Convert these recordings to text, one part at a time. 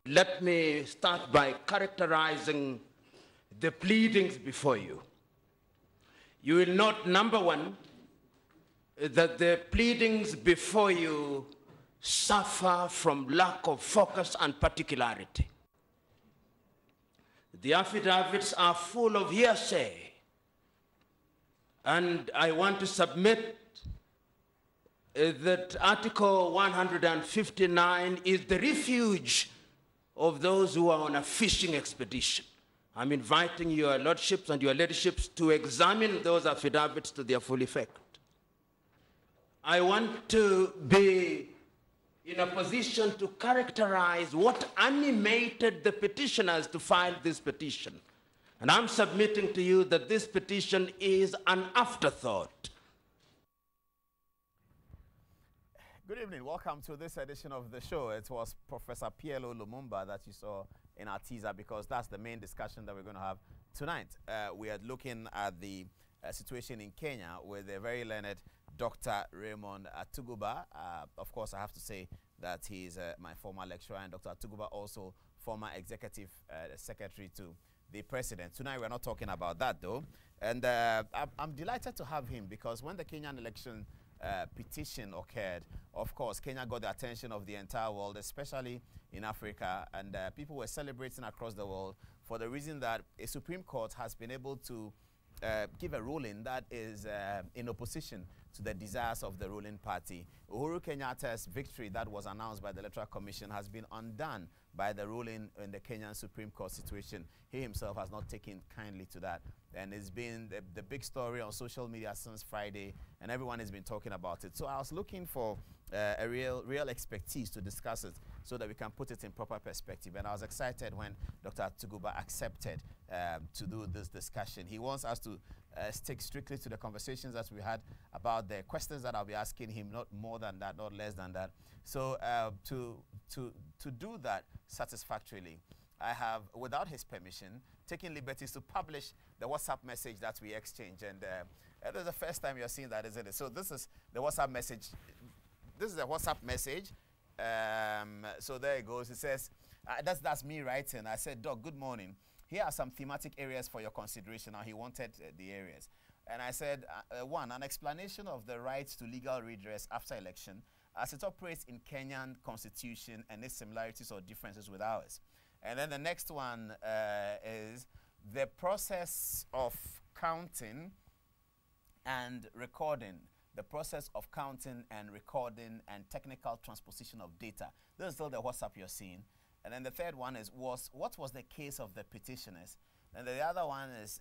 Let me start by characterizing the pleadings before you. You will note, number one, that the pleadings before you suffer from lack of focus and particularity. The affidavits are full of hearsay, and I want to submit that Article 159 is the refuge of those who are on a fishing expedition. I'm inviting your lordships and your ladyships to examine those affidavits to their full effect. I want to be in a position to characterize what animated the petitioners to file this petition. And I'm submitting to you that this petition is an afterthought. Good evening. Welcome to this edition of the show. It was Professor PLO Lumumba that you saw in our teaser, because that's the main discussion that we're going to have tonight. We are looking at the situation in Kenya with a very learned Dr. Raymond Atuguba. Of course, I have to say that he's my former lecturer, and Dr. Atuguba also former executive secretary to the president. Tonight, we're not talking about that, though. And I'm delighted to have him, because when the Kenyan election petition occurred, of course, Kenya got the attention of the entire world, especially in Africa, and people were celebrating across the world for the reason that a Supreme Court has been able to give a ruling that is in opposition to the desires of the ruling party. Uhuru Kenyatta's victory that was announced by the Electoral Commission has been undone by the ruling in the Kenyan Supreme Court situation. He himself has not taken kindly to that. And it's been the big story on social media since Friday, and everyone has been talking about it. So I was looking for a real expertise to discuss it so that we can put it in proper perspective. And I was excited when Dr. Atuguba accepted to do this discussion. He wants us to stick strictly to the conversations that we had about the questions that I'll be asking him, not more than that, not less than that. So to do that satisfactorily, I have, without his permission, taken liberties to publish the WhatsApp message that we exchange. And this is the first time you're seeing that, isn't it? So this is the WhatsApp message. This is the WhatsApp message. So there it goes. It says, that's me writing. I said, Doc, good morning. Here are some thematic areas for your consideration. Now, he wanted the areas. And I said, one, an explanation of the rights to legal redress after election as it operates in Kenyan constitution and its similarities or differences with ours. And then the next one is the process of counting and recording. The process of counting and recording and technical transposition of data. This is still the WhatsApp you're seeing. And then the third one is, what was the case of the petitioners? And the other one is,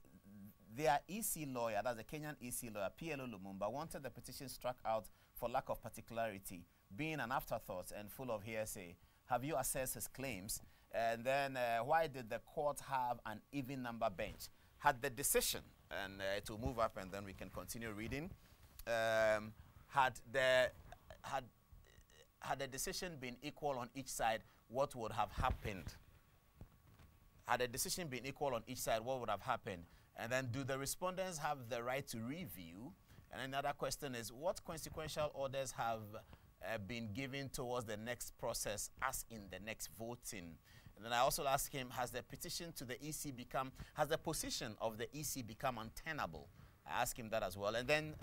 their EC lawyer, that's the Kenyan EC lawyer, PLO Lumumba, wanted the petition struck out for lack of particularity, being an afterthought and full of hearsay. Have you assessed his claims? And then why did the court have an even number bench? Had the decision, and it will move up and then we can continue reading, had the decision been equal on each side, what would have happened? Had the decision been equal on each side, what would have happened? And then, do the respondents have the right to review? And another question is, what consequential orders have been given towards the next process, as in the next voting? And then I also asked him, has the petition to the EC become, has the position of the EC become untenable? I asked him that as well. And then,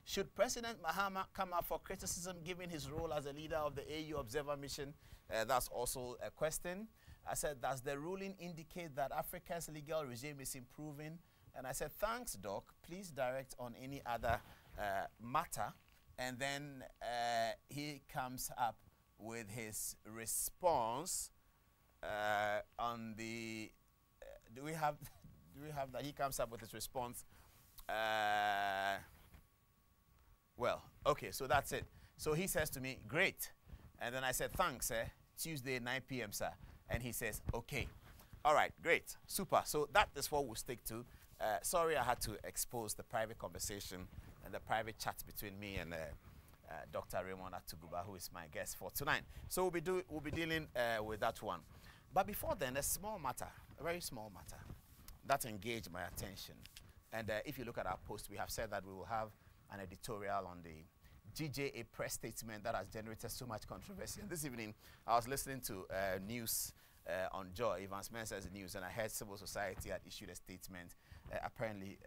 should President Mahama come up for criticism given his role as a leader of the AU Observer Mission? That's also a question. I said, does the ruling indicate that Africa's legal regime is improving? And I said, thanks, Doc. Please direct on any other matter. And then he comes up with his response on the, do we have that? He comes up with his response. Well, okay, so that's it. So he says to me, great. And then I said, thanks, sir. Tuesday, 9 p.m., sir. And he says, okay. All right, great, super. So that is what we'll stick to. Sorry I had to expose the private conversation and the private chat between me and Dr. Raymond Atuguba, who is my guest for tonight. So we'll be dealing with that one. But before then, a small matter, a very small matter, that engaged my attention. And if you look at our post, we have said that we will have an editorial on the GJA press statement that has generated so much controversy. And this evening, I was listening to news on Joy, Evans Mensah's news, and I heard civil society had issued a statement, apparently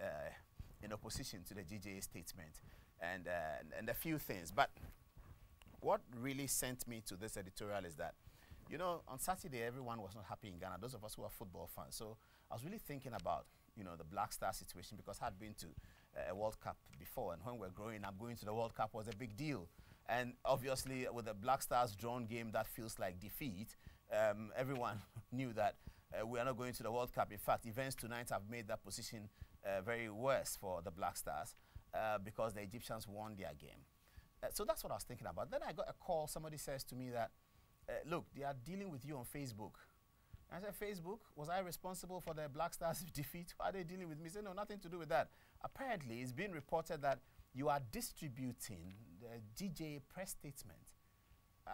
in opposition to the GJA statement, and a few things. But what really sent me to this editorial is that, you know, on Saturday, everyone was not happy in Ghana, those of us who are football fans. So I was really thinking about, you know, the Black Star situation, because I had been to a World Cup before, and when we were growing up, going to the World Cup was a big deal. And obviously, with the Black Stars drawn game, that feels like defeat. Everyone knew that we are not going to the World Cup. In fact, events tonight have made that position very worse for the Black Stars because the Egyptians won their game. So that's what I was thinking about. Then I got a call. Somebody says to me that, look, they are dealing with you on Facebook. I said, Facebook? Was I responsible for the Black Stars' defeat? Why are they dealing with me? He said, no, nothing to do with that. Apparently, it's been reported that you are distributing the GJA press statement.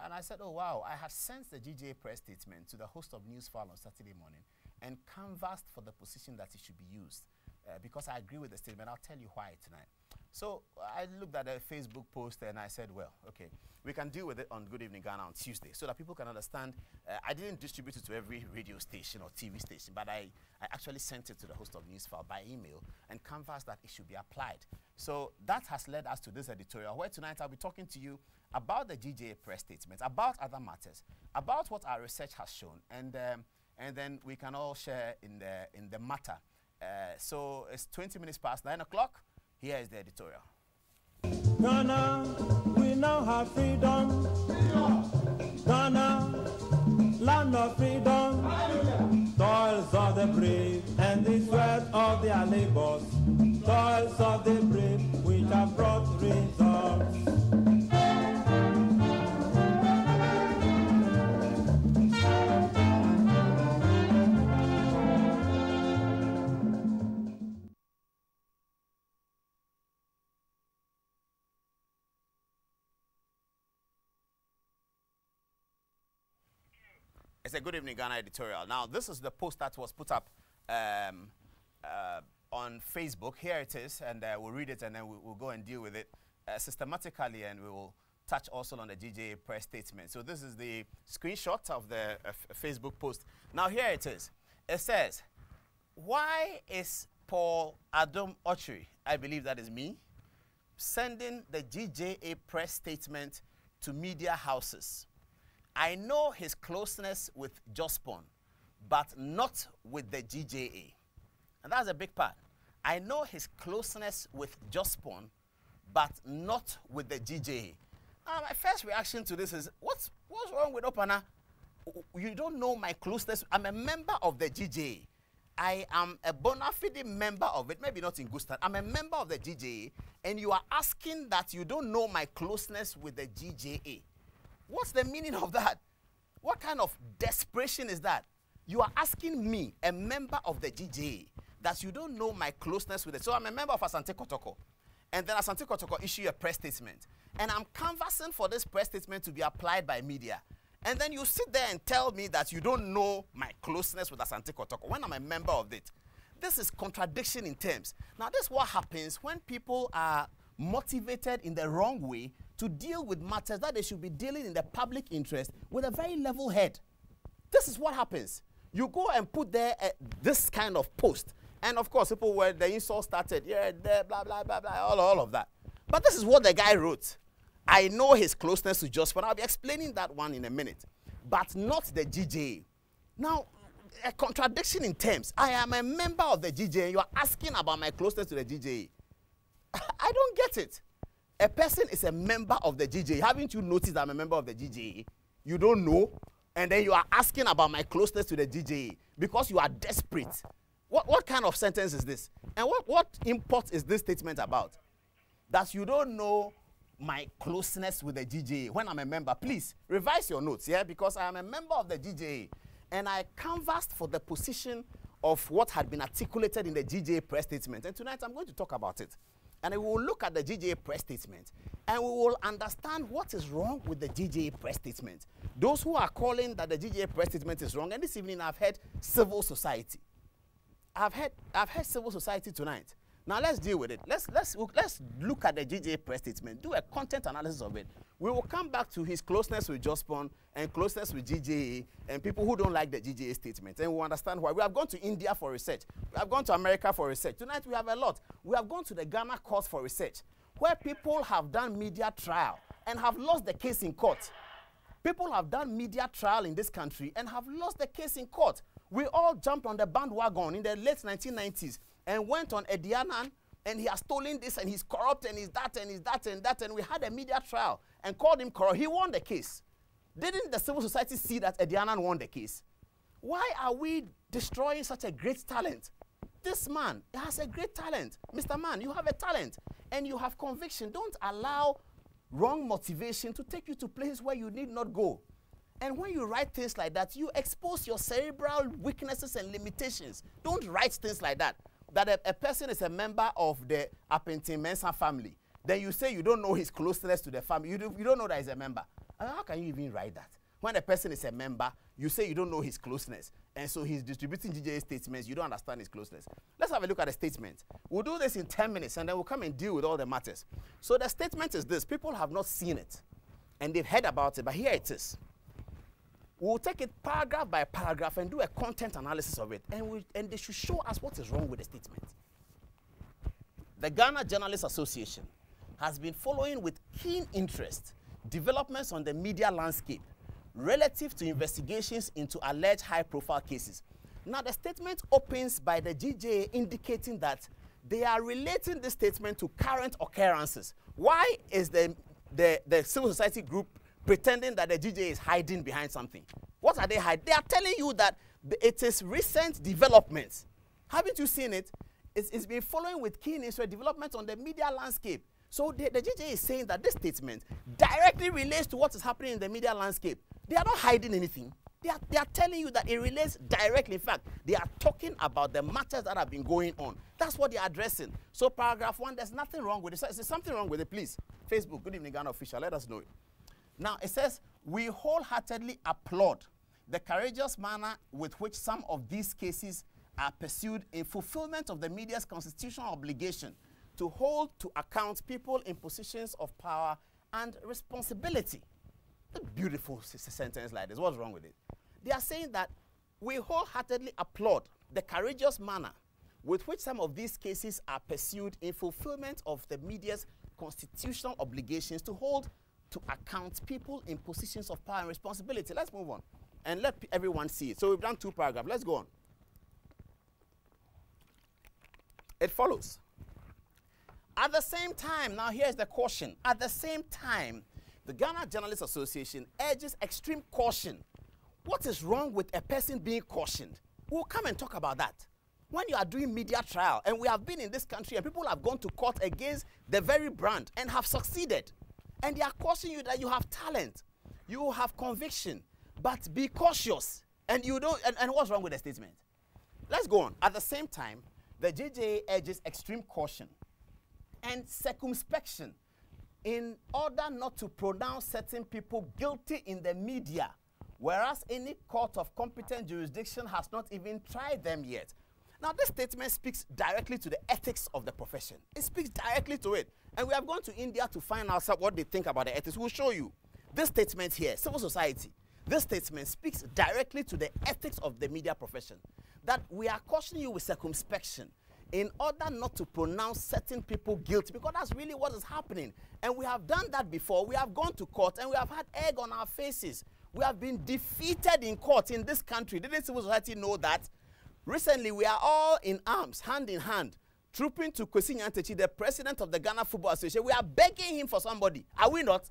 And I said, oh, wow. I had sent the GJA press statement to the host of Newsfile on Saturday morning and canvassed for the position that it should be used. Because I agree with the statement. I'll tell you why tonight. So I looked at the Facebook post and I said, well, okay, we can deal with it on Good Evening Ghana on Tuesday so that people can understand. I didn't distribute it to every radio station or TV station, but I actually sent it to the host of Newsfile by email and canvassed that it should be applied. So that has led us to this editorial, where tonight I'll be talking to you about the GJA press statement, about other matters, about what our research has shown, and then we can all share in the matter. So it's 20 minutes past 9 o'clock. Here is the editorial. Ghana, we now have freedom. Ghana, land of freedom. Toils of the brave and the sweat of their labors. Toils of the brave which have brought results. It's a Good Evening Ghana editorial. Now, this is the post that was put up on Facebook. Here it is, and we'll read it, and then we'll go and deal with it systematically, and we will touch also on the GJA press statement. So this is the screenshot of the Facebook post. Now, here it is. It says, why is Paul Adom-Otchere, I believe that is me, sending the GJA press statement to media houses? I know his closeness with Jospon, but not with the GJA. And that's a big part. I know his closeness with Jospon, but not with the GJA. My first reaction to this is, what's wrong with Opana? You don't know my closeness. I'm a member of the GJA. I am a bona fide member of it, maybe not in Gustan. I'm a member of the GJA, and you are asking that you don't know my closeness with the GJA. What's the meaning of that? What kind of desperation is that? You are asking me, a member of the GJA, that you don't know my closeness with it. So I'm a member of Asante Kotoko. And then Asante Kotoko issue a press statement. And I'm canvassing for this press statement to be applied by media. And then you sit there and tell me that you don't know my closeness with Asante Kotoko when I'm a member of it. This is contradiction in terms. Now, this is what happens when people are motivated in the wrong way to deal with matters that they should be dealing in the public interest with a very level head. This is what happens. You go and put there this kind of post. And of course, people where the insult started, yeah, there, blah, blah, blah, blah, all of that. But this is what the guy wrote. I know his closeness to Jospon. I'll be explaining that one in a minute. But not the GJA. Now, a contradiction in terms. I am a member of the GJA. You are asking about my closeness to the GJA. I don't get it. A person is a member of the GJA. Haven't you noticed I'm a member of the GJA? You don't know, and then you are asking about my closeness to the GJA because you are desperate. What kind of sentence is this? And what import is this statement about? That you don't know my closeness with the GJA when I'm a member. Please, revise your notes, yeah? Because I am a member of the GJA, and I canvassed for the position of what had been articulated in the GJA press statement. And tonight I'm going to talk about it. And we will look at the GJA press statement, and we will understand what is wrong with the GJA press statement. Those who are calling that the GJA press statement is wrong, and this evening I've heard civil society. I've heard civil society tonight. Now let's deal with it. Let's look at the GJA press statement, do a content analysis of it. We will come back to his closeness with Jospon and closeness with GJA and people who don't like the GJA statement, and we'll understand why. We have gone to India for research. We have gone to America for research. Tonight we have a lot. We have gone to the Ghana courts for research, where people have done media trial and have lost the case in court. People have done media trial in this country and have lost the case in court. We all jumped on the bandwagon in the late 1990s and went on Edianan, and he has stolen this, and he's corrupt, and he's that, and he's that, and that, and we had a media trial and called him corrupt. He won the case. Didn't the civil society see that Edianan won the case? Why are we destroying such a great talent? This man has a great talent. Mr. Man, you have a talent, and you have conviction. Don't allow wrong motivation to take you to places where you need not go. And when you write things like that, you expose your cerebral weaknesses and limitations. Don't write things like that. That a person is a member of the Apenti-Mensah family. Then you say you don't know his closeness to the family. You don't know that he's a member. How can you even write that? When a person is a member, you say you don't know his closeness. And so he's distributing GJA statements. You don't understand his closeness. Let's have a look at the statement. We'll do this in 10 minutes, and then we'll come and deal with all the matters. So the statement is this. People have not seen it, and they've heard about it, but here it is. We'll take it paragraph by paragraph and do a content analysis of it, and they should show us what is wrong with the statement. The Ghana Journalists Association has been following with keen interest developments on the media landscape relative to investigations into alleged high-profile cases. Now, the statement opens by the GJA indicating that they are relating this statement to current occurrences. Why is the civil society group pretending that the GJA is hiding behind something? What are they hiding? They are telling you that it is recent developments. Haven't you seen it? It's been following with keen interest developments on the media landscape. So the GJA is saying that this statement directly relates to what is happening in the media landscape. They are not hiding anything. They are telling you that it relates directly. In fact, they are talking about the matters that have been going on. That's what they are addressing. So paragraph 1, there's nothing wrong with it. Is there something wrong with it, please? Facebook, Good Evening Ghana Official, let us know it. Now, it says, we wholeheartedly applaud the courageous manner with which some of these cases are pursued in fulfillment of the media's constitutional obligation to hold to account people in positions of power and responsibility. A beautiful sentence like this. What's wrong with it? They are saying that we wholeheartedly applaud the courageous manner with which some of these cases are pursued in fulfillment of the media's constitutional obligations to hold to account people in positions of power and responsibility. Let's move on and let everyone see it. So we've done 2 paragraphs. Let's go on. It follows. At the same time, now here's the caution. At the same time, the Ghana Journalists Association urges extreme caution. What is wrong with a person being cautioned? We'll come and talk about that. When you are doing media trial, and we have been in this country, and people have gone to court against the very brand and have succeeded, and they are cautioning you that you have talent, you have conviction, but be cautious. And you don't. And what's wrong with the statement? Let's go on. At the same time, the JJA urges extreme caution and circumspection in order not to pronounce certain people guilty in the media, whereas any court of competent jurisdiction has not even tried them yet. Now, this statement speaks directly to the ethics of the profession. It speaks directly to it. And we have gone to India to find out what they think about the ethics. We'll show you. This statement here, civil society, this statement speaks directly to the ethics of the media profession. That we are cautioning you with circumspection in order not to pronounce certain people guilty, because that's really what is happening. And we have done that before. We have gone to court and we have had egg on our faces. We have been defeated in court in this country. Didn't civil society know that? Recently, we are all in arms, hand in hand, trooping to Kwesi Nyantakyi, the president of the Ghana Football Association. We are begging him for somebody. Are we not?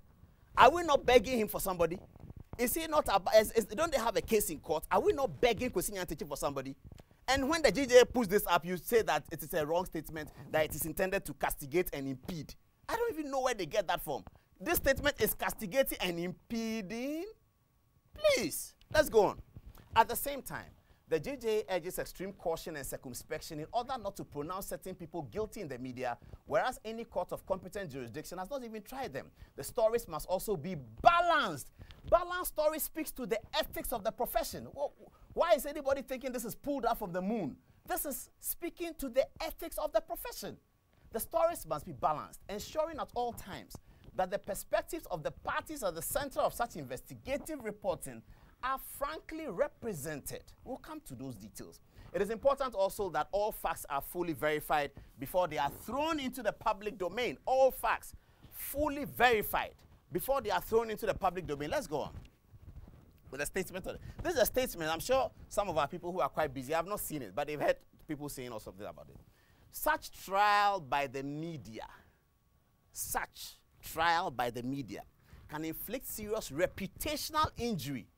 Are we not begging him for somebody? Is he not? Don't they have a case in court? Are we not begging Kwesi Nyantakyi for somebody? And when the GJA puts this up, you say that it is a wrong statement, that it is intended to castigate and impede. I don't even know where they get that from. This statement is castigating and impeding. Please, let's go on. At the same time, the JJA urges extreme caution and circumspection in order not to pronounce certain people guilty in the media, whereas any court of competent jurisdiction has not even tried them. The stories must also be balanced. Balanced story speaks to the ethics of the profession. Why is anybody thinking this is pulled out from the moon? This is speaking to the ethics of the profession. The stories must be balanced, ensuring at all times that the perspectives of the parties at the center of such investigative reporting are frankly represented. We'll come to those details. It is important also that all facts are fully verified before they are thrown into the public domain. All facts fully verified before they are thrown into the public domain. Let's go on with a statement. This is a statement. I'm sure some of our people who are quite busy have not seen it, but they've heard people saying or something about it. Such trial by the media, such trial by the media can inflict serious reputational injury.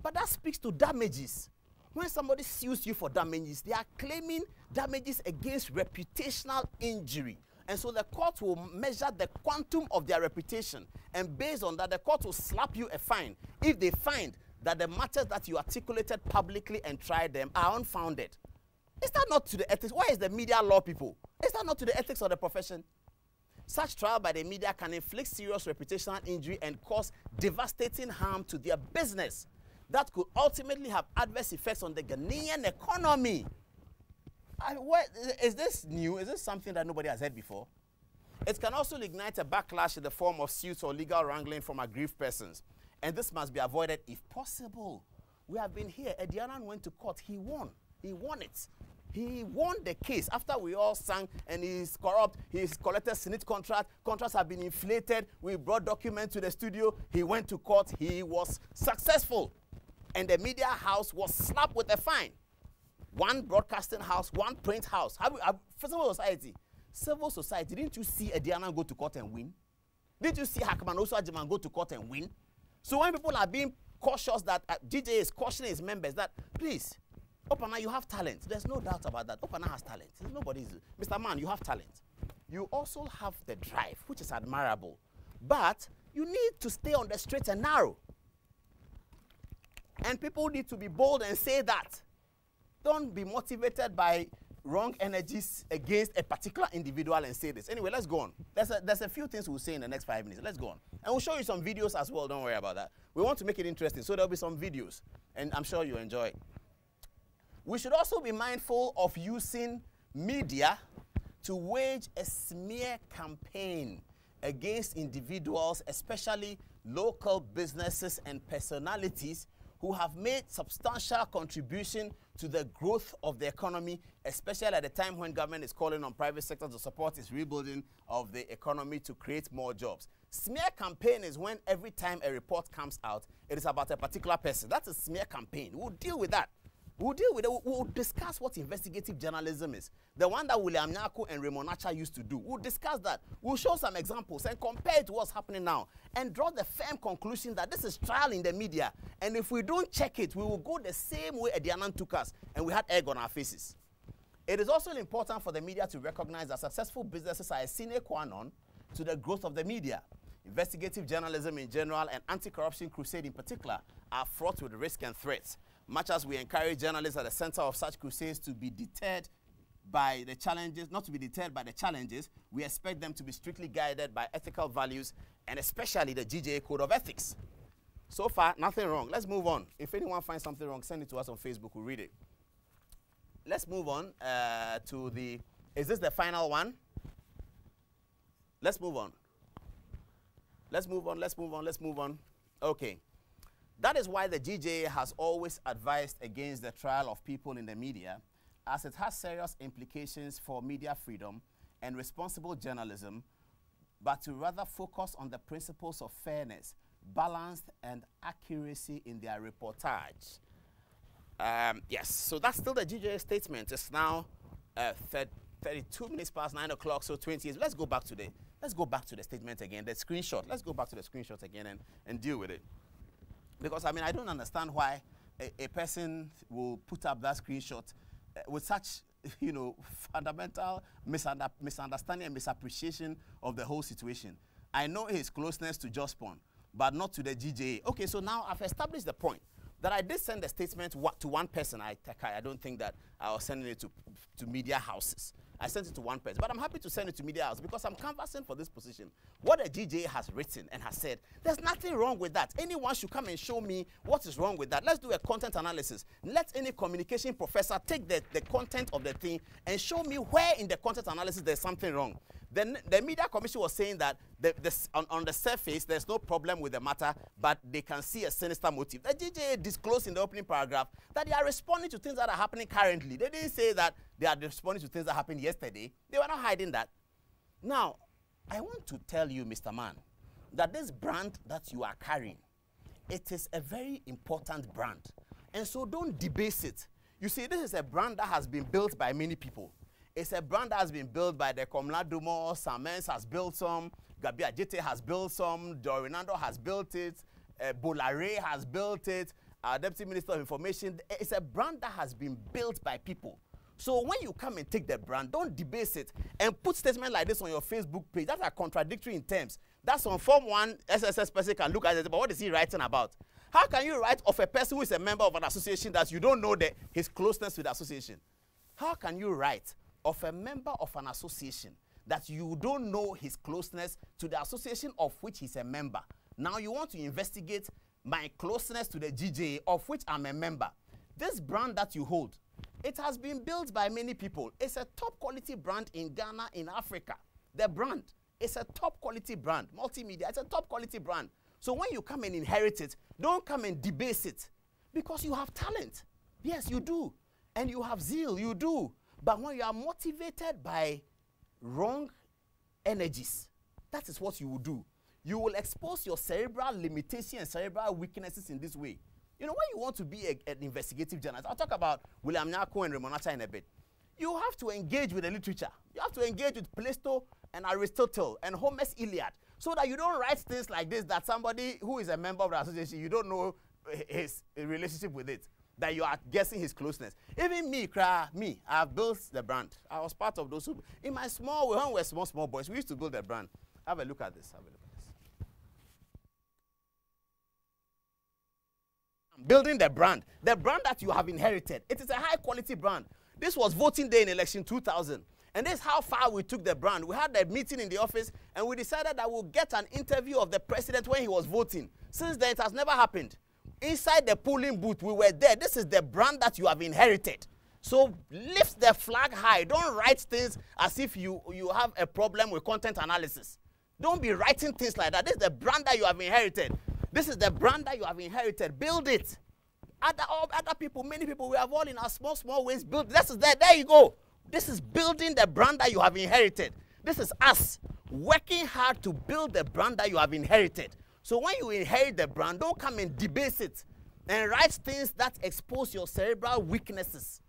But that speaks to damages. When somebody sues you for damages, they are claiming damages against reputational injury. And so the court will measure the quantum of their reputation. And based on that, the court will slap you a fine if they find that the matters that you articulated publicly and tried them are unfounded. Is that not to the ethics? Why is the media law, people? Is that not to the ethics of the profession? Such trial by the media can inflict serious reputational injury and cause devastating harm to their business that could ultimately have adverse effects on the Ghanaian economy. Is this new? Is this something that nobody has heard before? It can also ignite a backlash in the form of suits or legal wrangling from aggrieved persons. And this must be avoided if possible. We have been here. Edianan went to court. He won. He won it. He won the case after we all sang and he's corrupt. He's collected Senate contract. Contracts have been inflated. We brought documents to the studio. He went to court. He was successful. And the media house was slapped with a fine. One broadcasting house, one print house. For civil society, didn't you see Ediana go to court and win? Didn't you see Hakman also Ajiman go to court and win? So when people are being cautious that DJ is cautioning his members that, please, Opana, you have talent. There's no doubt about that. Opana has talent. Nobody's, Mr. Man, you have talent. You also have the drive, which is admirable. But you need to stay on the straight and narrow. And people need to be bold and say that. Don't be motivated by wrong energies against a particular individual and say this. Anyway, let's go on. There's a few things we'll say in the next 5 minutes. Let's go on. And we'll show you some videos as well. Don't worry about that. We want to make it interesting, so there'll be some videos. And I'm sure you'll enjoy it. We should also be mindful of using media to wage a smear campaign against individuals, especially local businesses and personalities who have made substantial contribution to the growth of the economy, especially at a time when government is calling on private sector to support its rebuilding of the economy to create more jobs. Smear campaign is when every time a report comes out, it is about a particular person. That's a smear campaign. We'll deal with that. We'll deal with it. We'll discuss what investigative journalism is. The one that William Nyako and Raymond Nacha used to do. We'll discuss that. We'll show some examples and compare it to what's happening now and draw the firm conclusion that this is trial in the media. And if we don't check it, we will go the same way Edianan took us and we had egg on our faces. It is also important for the media to recognize that successful businesses are a sine qua non to the growth of the media. Investigative journalism in general and anti-corruption crusade in particular are fraught with risk and threats. Much as we encourage journalists at the center of such crusades to be deterred by the challenges, not to be deterred by the challenges, we expect them to be strictly guided by ethical values and especially the GJA Code of Ethics. So far, nothing wrong. Let's move on. If anyone finds something wrong, send it to us on Facebook. We'll read it. Let's move on to the... Is this the final one? Let's move on. Let's move on, let's move on, let's move on. Okay. That is why the GJA has always advised against the trial of people in the media, as it has serious implications for media freedom and responsible journalism, but to rather focus on the principles of fairness, balance, and accuracy in their reportage. Yes, so that's still the GJA statement. It's now 32 minutes past 9 o'clock, so 20 years. Let's go back to the statement again, the screenshot. Let's go back to the screenshot again and deal with it. Because, I mean, I don't understand why a person will put up that screenshot with such, you know, fundamental misunderstanding and misappreciation of the whole situation. I know his closeness to Jospon, but not to the GJA. Okay, so now I've established the point that I did send the statement to one person. I don't think that I was sending it to media houses. I sent it to one person. But I'm happy to send it to Media House because I'm canvassing for this position. What the GJA has written and has said, there's nothing wrong with that. Anyone should come and show me what is wrong with that. Let's do a content analysis. Let any communication professor take the content of the thing and show me where in the content analysis there's something wrong. Then the Media Commission was saying that on the surface, there's no problem with the matter, but they can see a sinister motive. The GJA disclosed in the opening paragraph that they are responding to things that are happening currently. They didn't say that they are responding to things that happened yesterday. They were not hiding that. Now, I want to tell you, Mr. Man, that this brand that you are carrying, it is a very important brand. And so don't debase it. You see, this is a brand that has been built by many people. It's a brand that has been built by the Komla-Dumo, Samens has built some, Gabi Ajete has built some, Dorinando has built it, Bolare has built it, our Deputy Minister of Information. It's a brand that has been built by people. So when you come and take the brand, don't debase it and put statements like this on your Facebook page that are contradictory in terms. That's on Form 1, SSS person can look at it, but what is he writing about? How can you write of a person who is a member of an association that you don't know his closeness with the association? How can you write of a member of an association that you don't know his closeness to the association of which he's a member? Now you want to investigate my closeness to the GJA of which I'm a member. This brand that you hold, it has been built by many people. It's a top quality brand in Ghana, in Africa. The brand is a top quality brand. Multimedia, it's a top quality brand. So when you come and inherit it, don't come and debase it because you have talent. Yes, you do. And you have zeal, you do. But when you are motivated by wrong energies, that is what you will do. You will expose your cerebral limitation and cerebral weaknesses in this way. You know, when you want to be an investigative journalist, I'll talk about William Nyako and Raymond in a bit. You have to engage with the literature. You have to engage with Plato and Aristotle and Homer's Iliad so that you don't write things like this that somebody who is a member of the association, you don't know his relationship with it, that you are guessing his closeness. Even me, I've built the brand. I was part of those who, in my small way, when we were small boys, we used to build the brand. Have a look at this. Have a look at this. I'm building the brand that you have inherited. It is a high quality brand. This was voting day in election 2000. And this is how far we took the brand. We had a meeting in the office and we decided that we'll get an interview of the president when he was voting. Since then, it has never happened. Inside the polling booth, we were there. This is the brand that you have inherited. So lift the flag high. Don't write things as if you have a problem with content analysis. Don't be writing things like that. This is the brand that you have inherited. This is the brand that you have inherited. Build it. Other people, many people, we have all in our small ways built. This is there. There you go. This is building the brand that you have inherited. This is us working hard to build the brand that you have inherited. So when you inherit the brand, don't come and debase it and write things that expose your cerebral weaknesses.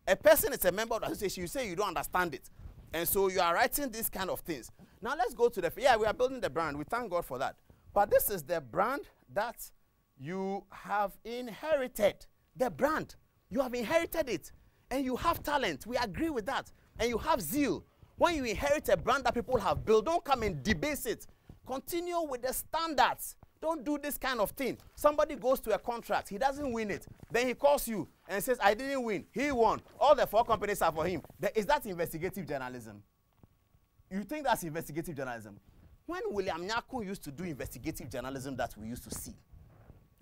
A person is a member of the association, you say you don't understand it. And so you are writing these kind of things. Now let's go to we are building the brand. We thank God for that. But this is the brand that you have inherited. The brand. You have inherited it. And you have talent. We agree with that. And you have zeal. When you inherit a brand that people have built, don't come and debase it. Continue with the standards. Don't do this kind of thing. Somebody goes to a contract. He doesn't win it. Then he calls you and says, I didn't win. He won. All the 4 companies are for him. Is that investigative journalism? You think that's investigative journalism? When William Nyako used to do investigative journalism that we used to see,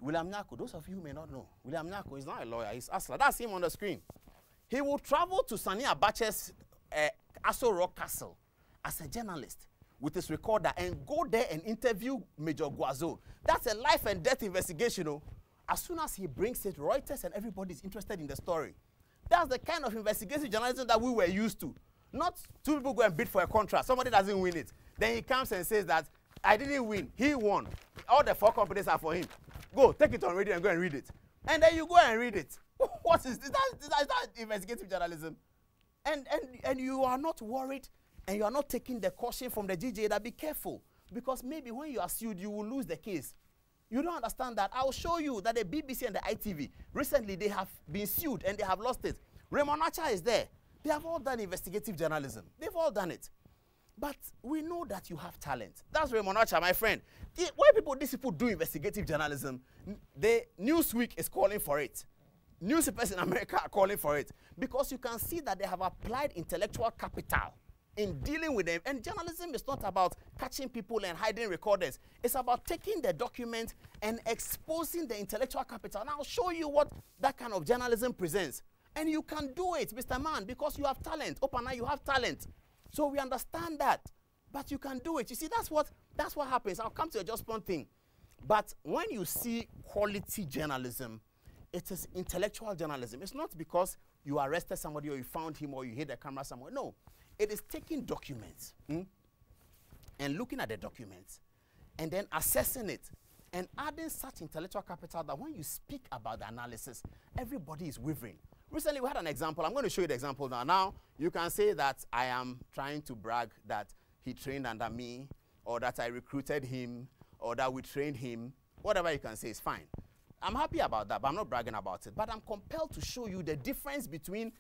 William Nyako, those of you who may not know, William Nyako is not a lawyer. He's Asla. That's him on the screen. He will travel to Sani Abacha's Aso Rock Castle as a journalist with his recorder and go there and interview Major Guazo. That's a life and death investigation. Oh. As soon as he brings it, Reuters and everybody is interested in the story. That's the kind of investigative journalism that we were used to. Not 2 people go and bid for a contract. Somebody doesn't win it. Then he comes and says that, I didn't win. He won. All the 4 companies are for him. Go, take it on radio and go and read it. And then you go and read it. What is this? That's investigative journalism. And you are not worried and you are not taking the caution from the GJA that be careful. Because maybe when you are sued, you will lose the case. You don't understand that. I will show you that the BBC and the ITV, recently they have been sued and they have lost it. Raymond Otchere is there. They have all done investigative journalism. They've all done it. But we know that you have talent. That's Raymond Otchere, my friend. When these people do investigative journalism, the Newsweek is calling for it. newspapers in America are calling for it, because you can see that they have applied intellectual capital in dealing with them. And journalism is not about catching people and hiding recorders. It's about taking the document and exposing the intellectual capital. And I'll show you what that kind of journalism presents. And you can do it, Mr. Man, because you have talent. Opana, you have talent. So we understand that. But you can do it. You see, that's what happens. I'll come to a just one thing. But when you see quality journalism, it is intellectual journalism. It's not because you arrested somebody or you found him or you hid the camera somewhere. No. It is taking documents and looking at the documents and then assessing it and adding such intellectual capital that when you speak about the analysis, everybody is wavering. Recently, we had an example. I'm going to show you the example now. Now, you can say that I am trying to brag that he trained under me, or that I recruited him, or that we trained him. Whatever you can say is fine. I'm happy about that, but I'm not bragging about it. But I'm compelled to show you the difference between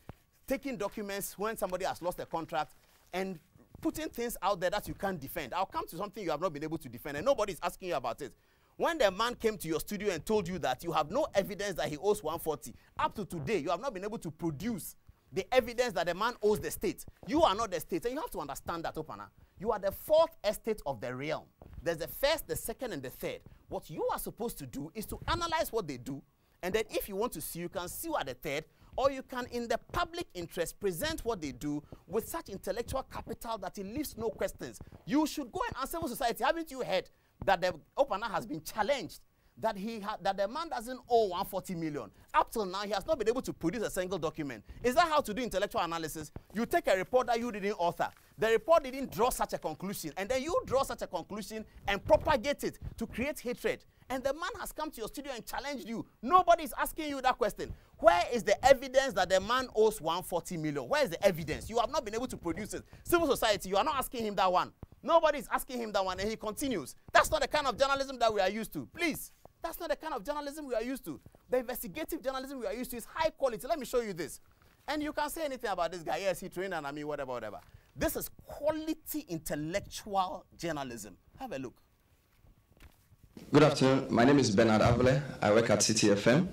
taking documents when somebody has lost a contract and putting things out there that you can't defend. I'll come to something you have not been able to defend, and nobody's asking you about it. When the man came to your studio and told you that you have no evidence that he owes 140, up to today, you have not been able to produce the evidence that the man owes the state. You are not the state, and you have to understand that, Opana. You are the fourth estate of the realm. There's the first, the second, and the third. What you are supposed to do is to analyze what they do, and then if you want to sue, you can sue at the third, or you can, in the public interest, present what they do with such intellectual capital that it leaves no questions. You should go and ask civil society. Haven't you heard that the Opana has been challenged, that the man doesn't owe 140 million? Up till now, he has not been able to produce a single document. Is that how to do intellectual analysis? You take a report that you didn't author. The report didn't draw such a conclusion, and then you draw such a conclusion and propagate it to create hatred. And the man has come to your studio and challenged you. Nobody is asking you that question. Where is the evidence that the man owes 140 million? Where is the evidence? You have not been able to produce it. Civil society, you are not asking him that one. Nobody is asking him that one, and he continues. That's not the kind of journalism that we are used to. Please, that's not the kind of journalism we are used to. The investigative journalism we are used to is high quality. Let me show you this. And you can say anything about this guy. Yes, he trained under me, whatever, whatever. This is quality intellectual journalism. Have a look. Good afternoon. My name is Bernard Avle. I work at CTFM.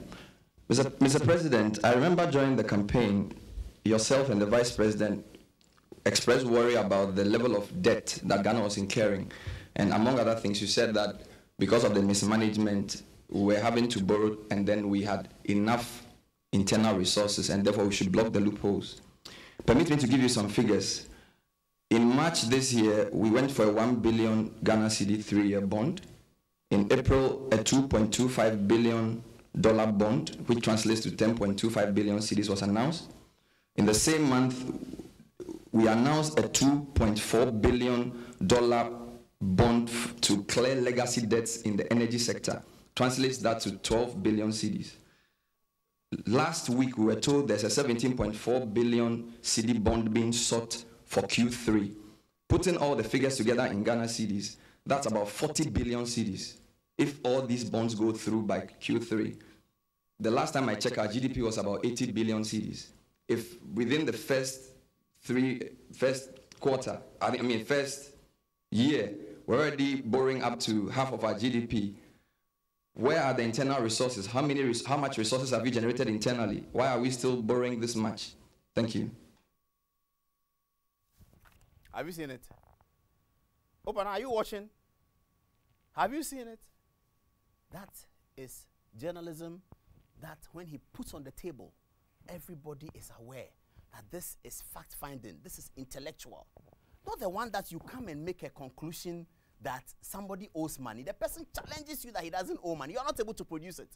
Mr. President, I remember during the campaign, yourself and the Vice President expressed worry about the level of debt that Ghana was incurring. And among other things, you said that because of the mismanagement, we were having to borrow, and then we had enough internal resources, and therefore we should block the loopholes. Permit me to give you some figures. In March this year, we went for a 1 billion Ghana cedi 3-year bond. In April, a $2.25 billion bond, which translates to 10.25 billion cedis, was announced. In the same month, we announced a $2.4 billion bond to clear legacy debts in the energy sector. Translates that to 12 billion cedis. Last week, we were told there's a 17.4 billion cedi bond being sought for Q3. Putting all the figures together in Ghana cedis, that's about 40 billion cedis. If all these bonds go through by Q3, the last time I checked, our GDP was about 80 billion cedis. If within the first year, we're already borrowing up to half of our GDP, where are the internal resources? How much resources have you generated internally? Why are we still borrowing this much? Thank you. Have you seen it? Open, are you watching? Have you seen it? That is journalism that when he puts on the table, everybody is aware that this is fact-finding, this is intellectual. Not the one that you come and make a conclusion that somebody owes money. The person challenges you that he doesn't owe money. You're not able to produce it.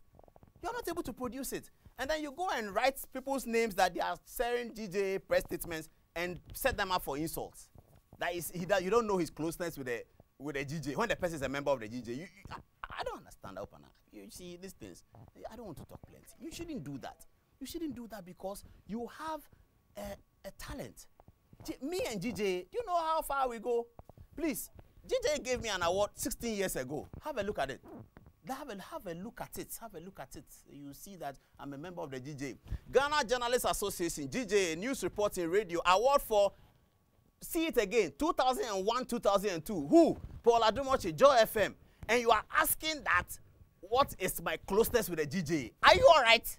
You're not able to produce it. And then you go and write people's names that they are sharing GJ press statements and set them up for insults. That is, you don't know his closeness with the GJ. When the person is a member of the GJ, I don't understand that, Opana. You see, these things, I don't want to talk plenty. You shouldn't do that. You shouldn't do that because you have a talent. Me and GJ, you know how far we go? Please, GJ gave me an award 16 years ago. Have a look at it. Have a look at it. Have a look at it. You see that I'm a member of the GJ. Ghana Journalists Association, GJ, News Reporting Radio, award for, see it again, 2001, 2002. Who? Paul Adom-Otchere, Joy FM. And you are asking that, what is my closeness with the GJ? Are you all right?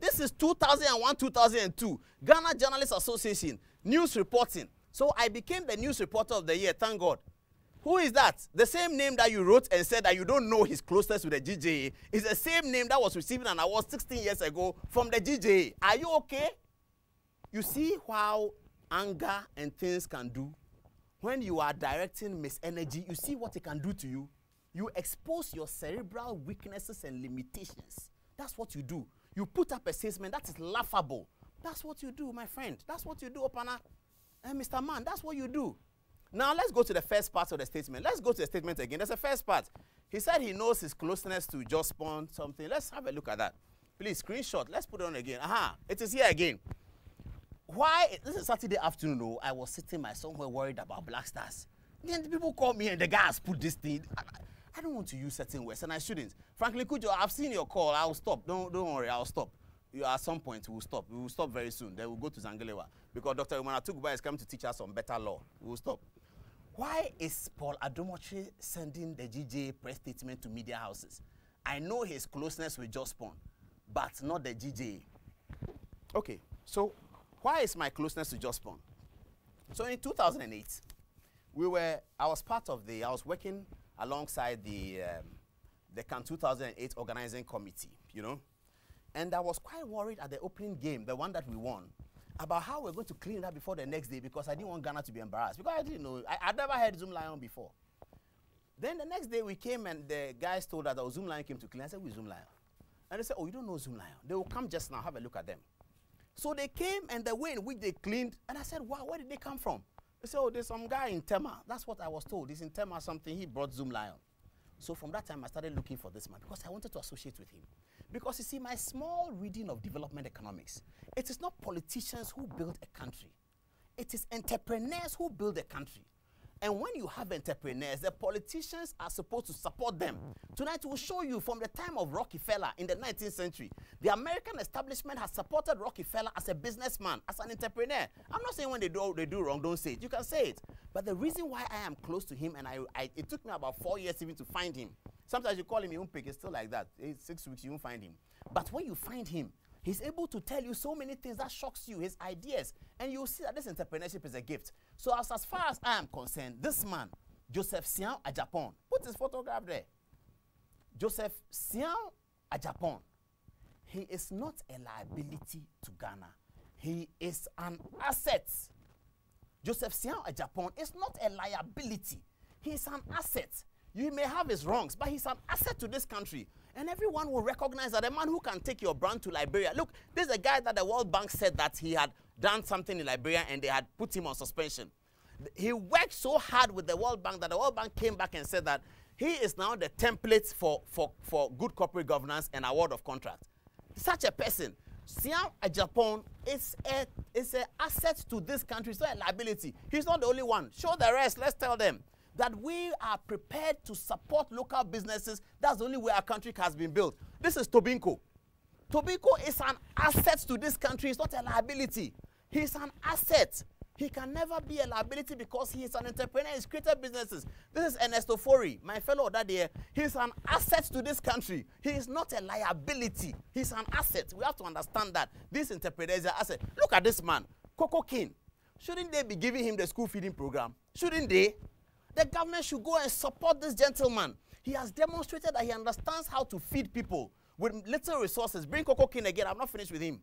This is 2001, 2002. Ghana Journalists Association, news reporting. So I became the news reporter of the year, thank God. Who is that? The same name that you wrote and said that you don't know his closeness with the GJA is the same name that was receiving an award 16 years ago from the GJA. Are you okay? You see how anger and things can do? When you are directing Miss Energy, you see what it can do to you? You expose your cerebral weaknesses and limitations. That's what you do. You put up a statement that is laughable. That's what you do, my friend. That's what you do, Opana. And Mr. Man, that's what you do. Now, let's go to the first part of the statement. Let's go to the statement again. There's the first part. He said he knows his closeness to Just Spawn something. Let's have a look at that. Please, screenshot. Let's put it on again. Aha, it is here again. Why? This is Saturday afternoon, though. I was sitting somewhere worried about Black Stars. Then the people call me and the guys put this thing. I don't want to use certain words, and I shouldn't. Frankly, Kujo, I've seen your call. I'll stop. Don't worry, I'll stop. At some point, we'll stop. We will stop very soon. Then we'll go to Zangalewa. Because Dr. Raymond Atuguba is coming to teach us on better law. We'll stop. Why is Paul Adom-Otchere sending the GJ press statement to media houses? I know his closeness with Just Spawn, but not the GJ. Okay, so why is my closeness to Just Spawn? So in 2008, I was working alongside the CAN 2008 organizing committee, you know, and I was quite worried at the opening game, the one that we won, about how we're going to clean it up before the next day because I didn't want Ghana to be embarrassed. Because I didn't know. I'd never heard Zoom Lion before. Then the next day we came and the guys told us that Zoom Lion came to clean. I said, "Who's Zoom Lion?" And they said, "Oh, you don't know Zoom Lion. They will come just now. Have a look at them." So they came and the way in which they cleaned, and I said, "Wow, where did they come from?" They said, "Oh, there's some guy in Tema." That's what I was told. He's in Tema something. He brought Zoom Lion. So from that time, I started looking for this man because I wanted to associate with him. Because you see, my small reading of development economics, it is not politicians who build a country. It is entrepreneurs who build a country. And when you have entrepreneurs, the politicians are supposed to support them. Tonight we'll show you from the time of Rockefeller in the 19th century, the American establishment has supported Rockefeller as a businessman, as an entrepreneur. I'm not saying when they do wrong, don't say it. You can say it. But the reason why I am close to him, and it took me about 4 years even to find him. Sometimes you call him, you won't pick. It's still like that. 6 weeks, you won't find him. But when you find him, he's able to tell you so many things that shocks you, his ideas. And you'll see that this entrepreneurship is a gift. So as far as I am concerned, this man, Joseph Sian Ajapon, put his photograph there. Joseph Sian Ajapon, he is not a liability to Ghana. He is an asset. Joseph Sian Ajapon is not a liability. He is an asset. You may have his wrongs, but he's an asset to this country. And everyone will recognize that a man who can take your brand to Liberia. Look, this is a guy that the World Bank said that he had done something in Liberia and they had put him on suspension. He worked so hard with the World Bank that the World Bank came back and said that he is now the template for good corporate governance and award of contract. Such a person, Sian Ajapon, is an asset to this country. It's not a liability. He's not the only one. Show the rest. Let's tell them that we are prepared to support local businesses. That's the only way our country has been built. This is Tobinco. Tobinco is an asset to this country. It's not a liability. He's an asset. He can never be a liability because he is an entrepreneur. He's created businesses. This is Ernesto Fori, my fellow that day. He's an asset to this country. He is not a liability. He's an asset. We have to understand that. This entrepreneur is an asset. Look at this man, Coco King. Shouldn't they be giving him the school feeding program? Shouldn't they? The government should go and support this gentleman. He has demonstrated that he understands how to feed people with little resources. Bring Coco King again. I'm not finished with him.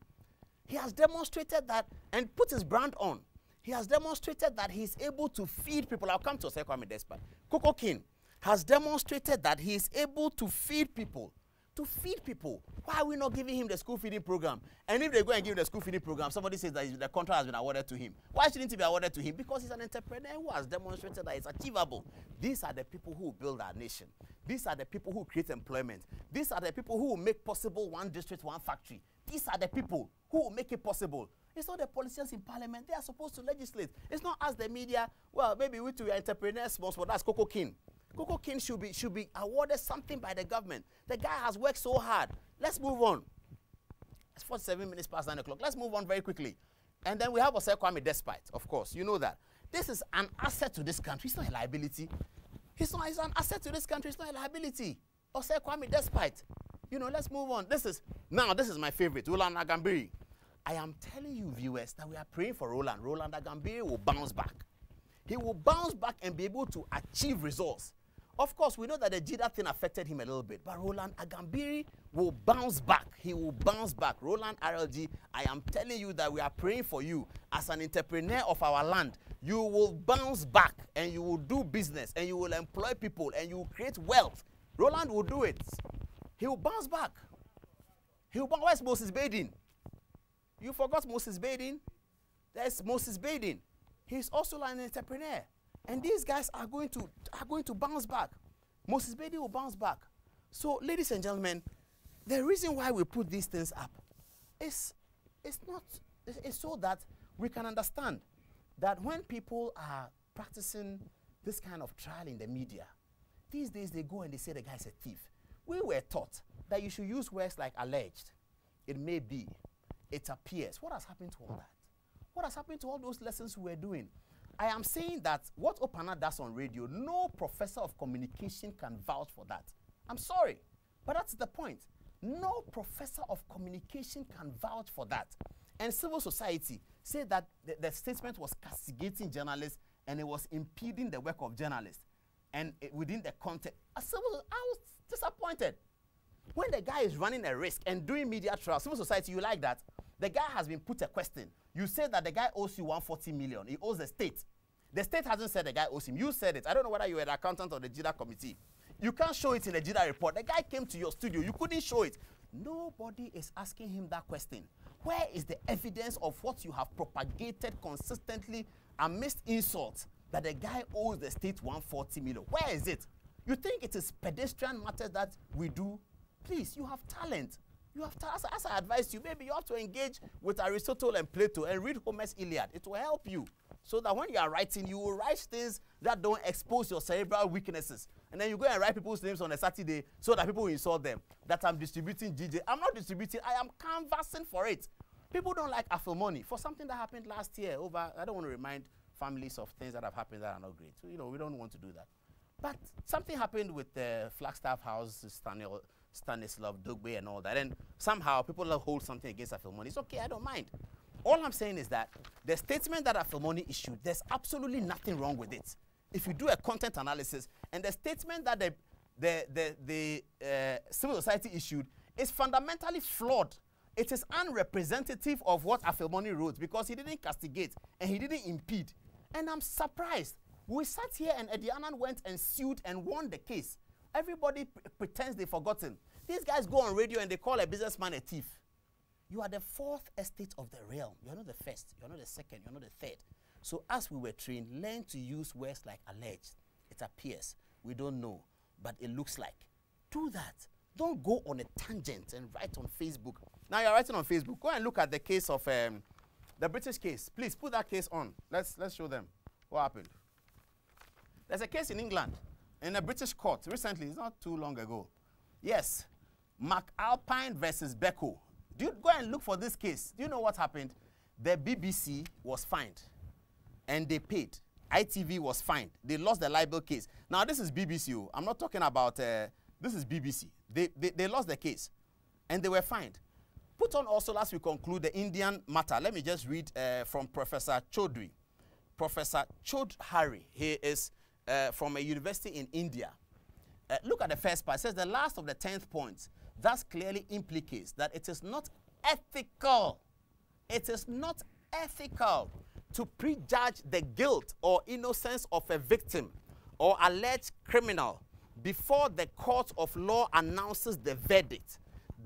He has demonstrated that and put his brand on. He has demonstrated that he's able to feed people. I'll come to Kwame Despite. Coco King has demonstrated that he is able to feed people. To feed people. Why are we not giving him the school feeding program? And if they go and give him the school feeding program, somebody says that the contract has been awarded to him. Why shouldn't it be awarded to him? Because he's an entrepreneur who has demonstrated that it's achievable. These are the people who build our nation. These are the people who create employment. These are the people who will make possible one district, one factory. These are the people who will make it possible. It's not the politicians in parliament. They are supposed to legislate. It's not us, the media. Well, maybe we too are entrepreneurs, but that's Coco King. Coco King should be awarded something by the government. The guy has worked so hard. Let's move on. It's 47 minutes past 9 o'clock. Let's move on very quickly. And then we have Kwame Despite, of course. You know that. This is an asset to this country. It's not a liability. He's an asset to this country. It's not a liability. Kwame Despite. You know, let's move on. This is Now, this is my favorite, Roland Agambiri. I am telling you, viewers, that we are praying for Roland. Roland Agambiri will bounce back. He will bounce back and be able to achieve results. Of course, we know that the Jida thing affected him a little bit, but Roland Agambiri will bounce back. He will bounce back. Roland RLG, I am telling you that we are praying for you as an entrepreneur of our land. You will bounce back and you will do business and you will employ people and you will create wealth. Roland will do it. He will bounce back. He will bounce. Where's Moses Baden? You forgot Moses Baden? There's Moses Baden. He's also an entrepreneur. And these guys are going to bounce back. Moses Baden will bounce back. So, ladies and gentlemen, the reason why we put these things up is so that we can understand that when people are practicing this kind of trial in the media, these days they go and they say the guy's a thief. We were taught that you should use words like alleged, it may be, it appears. What has happened to all that? What has happened to all those lessons we were doing? I am saying that what Opana does on radio, no professor of communication can vouch for that. I'm sorry, but that's the point. No professor of communication can vouch for that. And civil society said that the statement was castigating journalists and it was impeding the work of journalists. And within the context, I was disappointed. When the guy is running a risk and doing media trials, civil society, you like that? The guy has been put a question. You said that the guy owes you 140 million. He owes the state. The state hasn't said the guy owes him. You said it. I don't know whether you were the accountant of the JIDA committee. You can't show it in the JIDA report. The guy came to your studio. You couldn't show it. Nobody is asking him that question. Where is the evidence of what you have propagated consistently amidst insults that the guy owes the state 140 million? Where is it? You think it is pedestrian matters that we do? Please, you have talent. You have as I advise you, maybe you have to engage with Aristotle and Plato and read Homer's Iliad. It will help you so that when you are writing, you will write things that don't expose your cerebral weaknesses. And then you go and write people's names on a Saturday so that people will insult them. That I'm distributing GJ. I'm not distributing. I am canvassing for it. People don't like money for something that happened last year. I don't want to remind families of things that have happened that are not great. So, we don't want to do that. But something happened with the Flagstaff House, Stanislav Dugbe and all that, and somehow people hold something against Afilmoni. It's okay, I don't mind. All I'm saying is that the statement that Afilmoni issued, there's absolutely nothing wrong with it. If you do a content analysis, and the statement that the civil society issued is fundamentally flawed. It is unrepresentative of what Afilmoni wrote because he didn't castigate and he didn't impede. And I'm surprised. We sat here and Eddie Annan went and sued and won the case. Everybody pretends they've forgotten. These guys go on radio and they call a businessman a thief. You are the fourth estate of the realm. You're not the first. You're not the second. You're not the third. So as we were trained, learn to use words like alleged. It appears. We don't know. But it looks like. Do that. Don't go on a tangent and write on Facebook. Now you're writing on Facebook. Go and look at the case of the British case. Please put that case on. Let's show them what happened. There's a case in England. In a British court recently, it's not too long ago. Yes, McAlpine versus Becco. Do you go and look for this case? Do you know what happened? The BBC was fined and they paid. ITV was fined. They lost the libel case. Now this is BBC. I'm not talking about, this is BBC. They lost the case and they were fined. Put on also, as we conclude, the Indian matter. Let me just read from Professor Chaudhary. Professor Chaudhary, he is from a university in India. Look at the first part. It says the last of the 10th points thus clearly implicates that it is not ethical. It is not ethical to prejudge the guilt or innocence of a victim or alleged criminal before the court of law announces the verdict.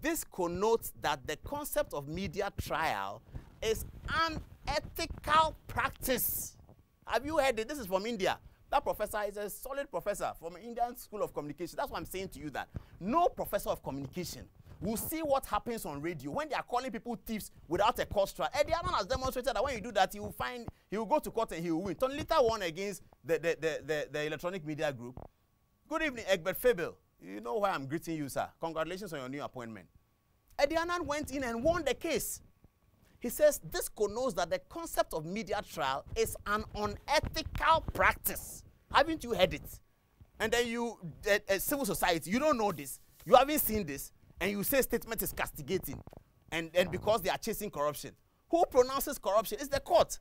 This connotes that the concept of media trial is an ethical practice. Have you heard it? This is from India. That professor is a solid professor from Indian School of Communication. That's why I'm saying to you that no professor of communication will see what happens on radio when they are calling people thieves without a court trial. Eddie Annan has demonstrated that when you do that, he will go to court and he will win. Tony Lita won against the electronic media group. Good evening, Egbert Fabel. You know why I'm greeting you, sir. Congratulations on your new appointment. Eddie Annan went in and won the case. He says this connotes that the concept of media trial is an unethical practice. Haven't you heard it? And then you, civil society, you don't know this. You haven't seen this. And you say statement is castigating, and because they are chasing corruption. Who pronounces corruption? It's the court.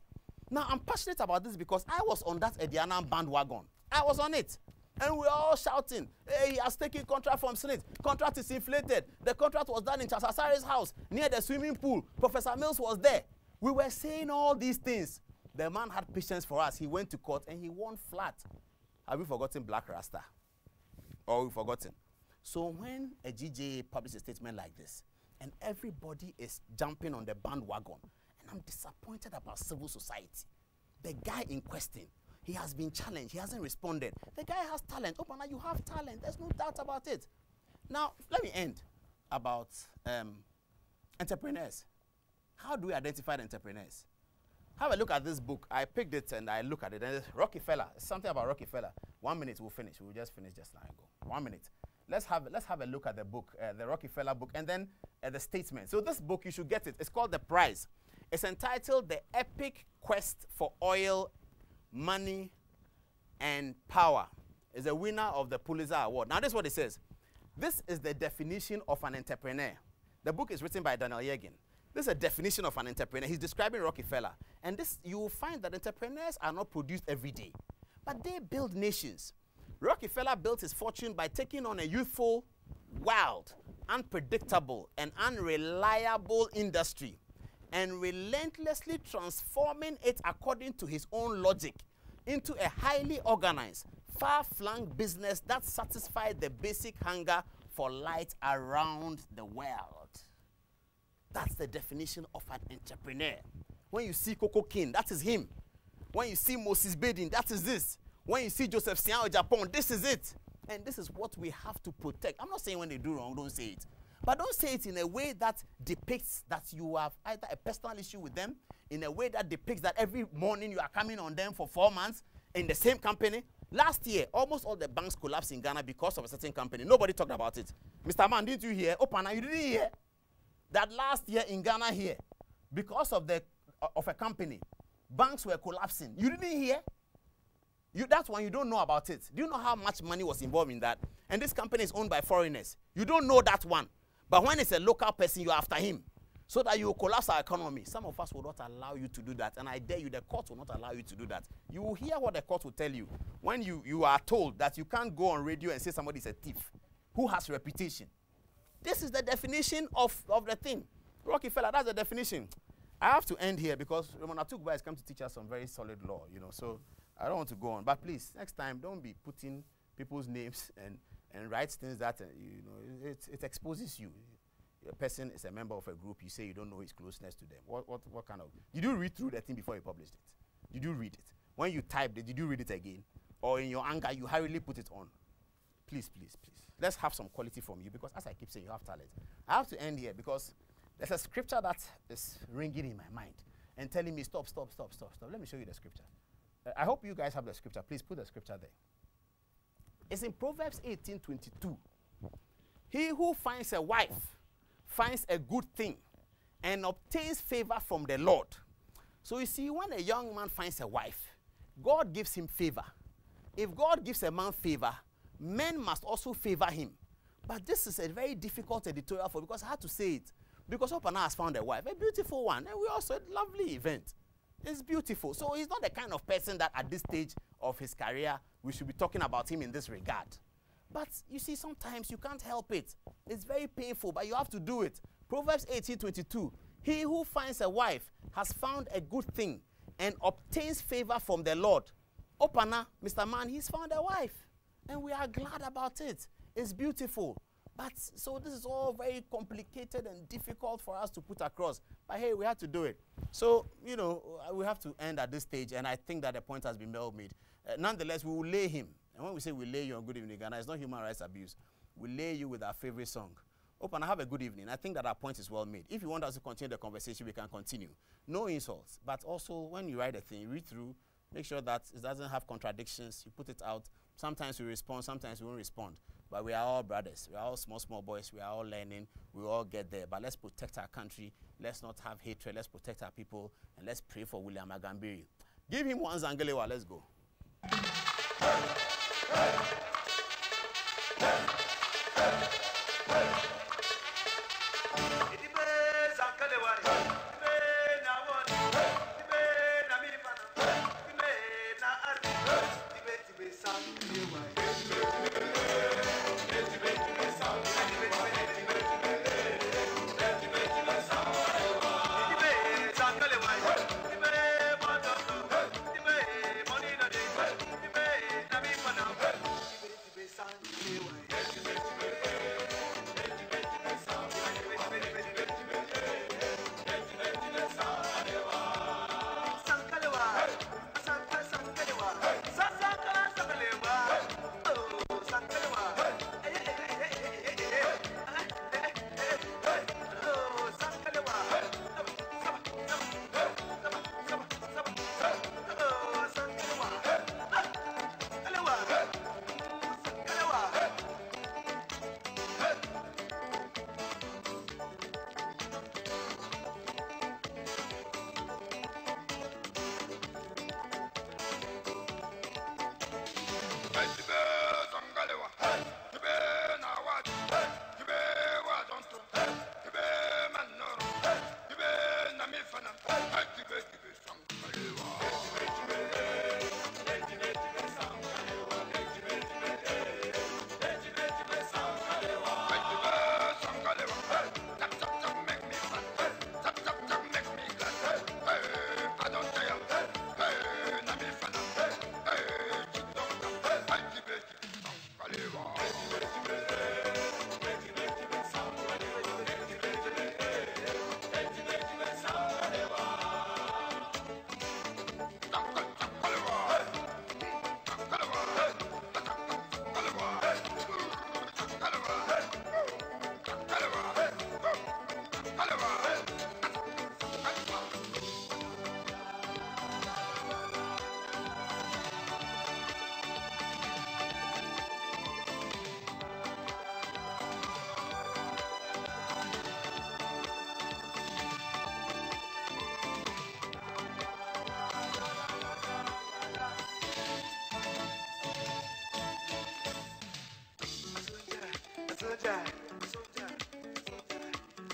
Now, I'm passionate about this because I was on that Ediana bandwagon. I was on it. And we were all shouting, hey, he has taken contract from Senate. Contract is inflated. The contract was done in Chasasare's house near the swimming pool. Professor Mills was there. We were saying all these things. The man had patience for us. He went to court and he won flat. Have we forgotten Black Rasta? Or we forgotten? So when a GJA publishes a statement like this, and everybody is jumping on the bandwagon, and I'm disappointed about civil society. The guy in question, he has been challenged. He hasn't responded. The guy has talent. Oh, now you have talent. There's no doubt about it. Now, let me end about entrepreneurs. How do we identify the entrepreneurs? Have a look at this book. I picked it and I look at it. And it's Rockefeller. It's something about Rockefeller. 1 minute, we'll finish. We'll just finish just now and go. 1 minute. Let's have a look at the book, the Rockefeller book, and then the statement. So this book, you should get it. It's called The Prize. It's entitled The Epic Quest for Oil, Money, and Power. It's a winner of the Pulitzer Award. Now, this is what it says. This is the definition of an entrepreneur. The book is written by Daniel Yegin. This is a definition of an entrepreneur. He's describing Rockefeller. And this, you will find that entrepreneurs are not produced every day, but they build nations. Rockefeller built his fortune by taking on a youthful, wild, unpredictable, and unreliable industry and relentlessly transforming it according to his own logic into a highly organized, far-flung business that satisfied the basic hunger for light around the world. That's the definition of an entrepreneur. When you see Coco King, that is him. When you see Moses Bedin, that is this. When you see Joseph Sian of Japan, this is it. And this is what we have to protect. I'm not saying when they do wrong, don't say it. But don't say it in a way that depicts that you have either a personal issue with them, in a way that depicts that every morning you are coming on them for 4 months in the same company. Last year, almost all the banks collapsed in Ghana because of a certain company. Nobody talked about it. Mr. Man, didn't you hear? Opana, you didn't hear? That last year in Ghana here, because of a company, banks were collapsing. You didn't hear? That's one you don't know about it. Do you know how much money was involved in that? And this company is owned by foreigners. You don't know that one. But when it's a local person, you're after him. So that you will collapse our economy. Some of us will not allow you to do that. And I dare you, the court will not allow you to do that. You will hear what the court will tell you. When you are told that you can't go on radio and say somebody is a thief who has reputation. This is the definition of the thing. Rockefeller, that's the definition. I have to end here because Raymond Atuguba has come to teach us some very solid law, you know. So I don't want to go on. But please, next time, don't be putting people's names and write things that, you know, it exposes you. A person is a member of a group, you say you don't know his closeness to them. What kind of... Did you read through the thing before you published it? Did you read it? When you typed it, did you read it again? Or in your anger, you hurriedly put it on? Please, please, please. Let's have some quality from you because as I keep saying, you have talent. I have to end here because there's a scripture that is ringing in my mind and telling me, stop. Let me show you the scripture. I hope you guys have the scripture. Please put the scripture there. It's in Proverbs 18:22. He who finds a wife finds a good thing and obtains favor from the Lord. So you see, when a young man finds a wife, God gives him favor. If God gives a man favor, men must also favor him. But this is a very difficult editorial for because I had to say it. Because Opana has found a wife, a beautiful one, and we also had a lovely event. It's beautiful. So he's not the kind of person that at this stage of his career, we should be talking about him in this regard. But you see, sometimes you can't help it. It's very painful, but you have to do it. Proverbs 18:22. He who finds a wife has found a good thing and obtains favor from the Lord. Opana, Mr. Man, he's found a wife. And we are glad about it. It's beautiful. But so this is all very complicated and difficult for us to put across. But hey, we have to do it. So, you know, we have to end at this stage. And I think that the point has been well made. Nonetheless, we will lay him. And when we say we lay you on Good Evening Ghana, it's not human rights abuse. We lay you with our favorite song. Open, have a good evening. I think that our point is well made. If you want us to continue the conversation, we can continue. No insults. But also, when you write a thing, you read through, make sure that it doesn't have contradictions. You put it out. Sometimes we respond, sometimes we won't respond. But we are all brothers. We are all small boys. We are all learning. We will all get there. But let's protect our country. Let's not have hatred. Let's protect our people. And let's pray for William Agambiri. Give him one Zangalewa. Let's go.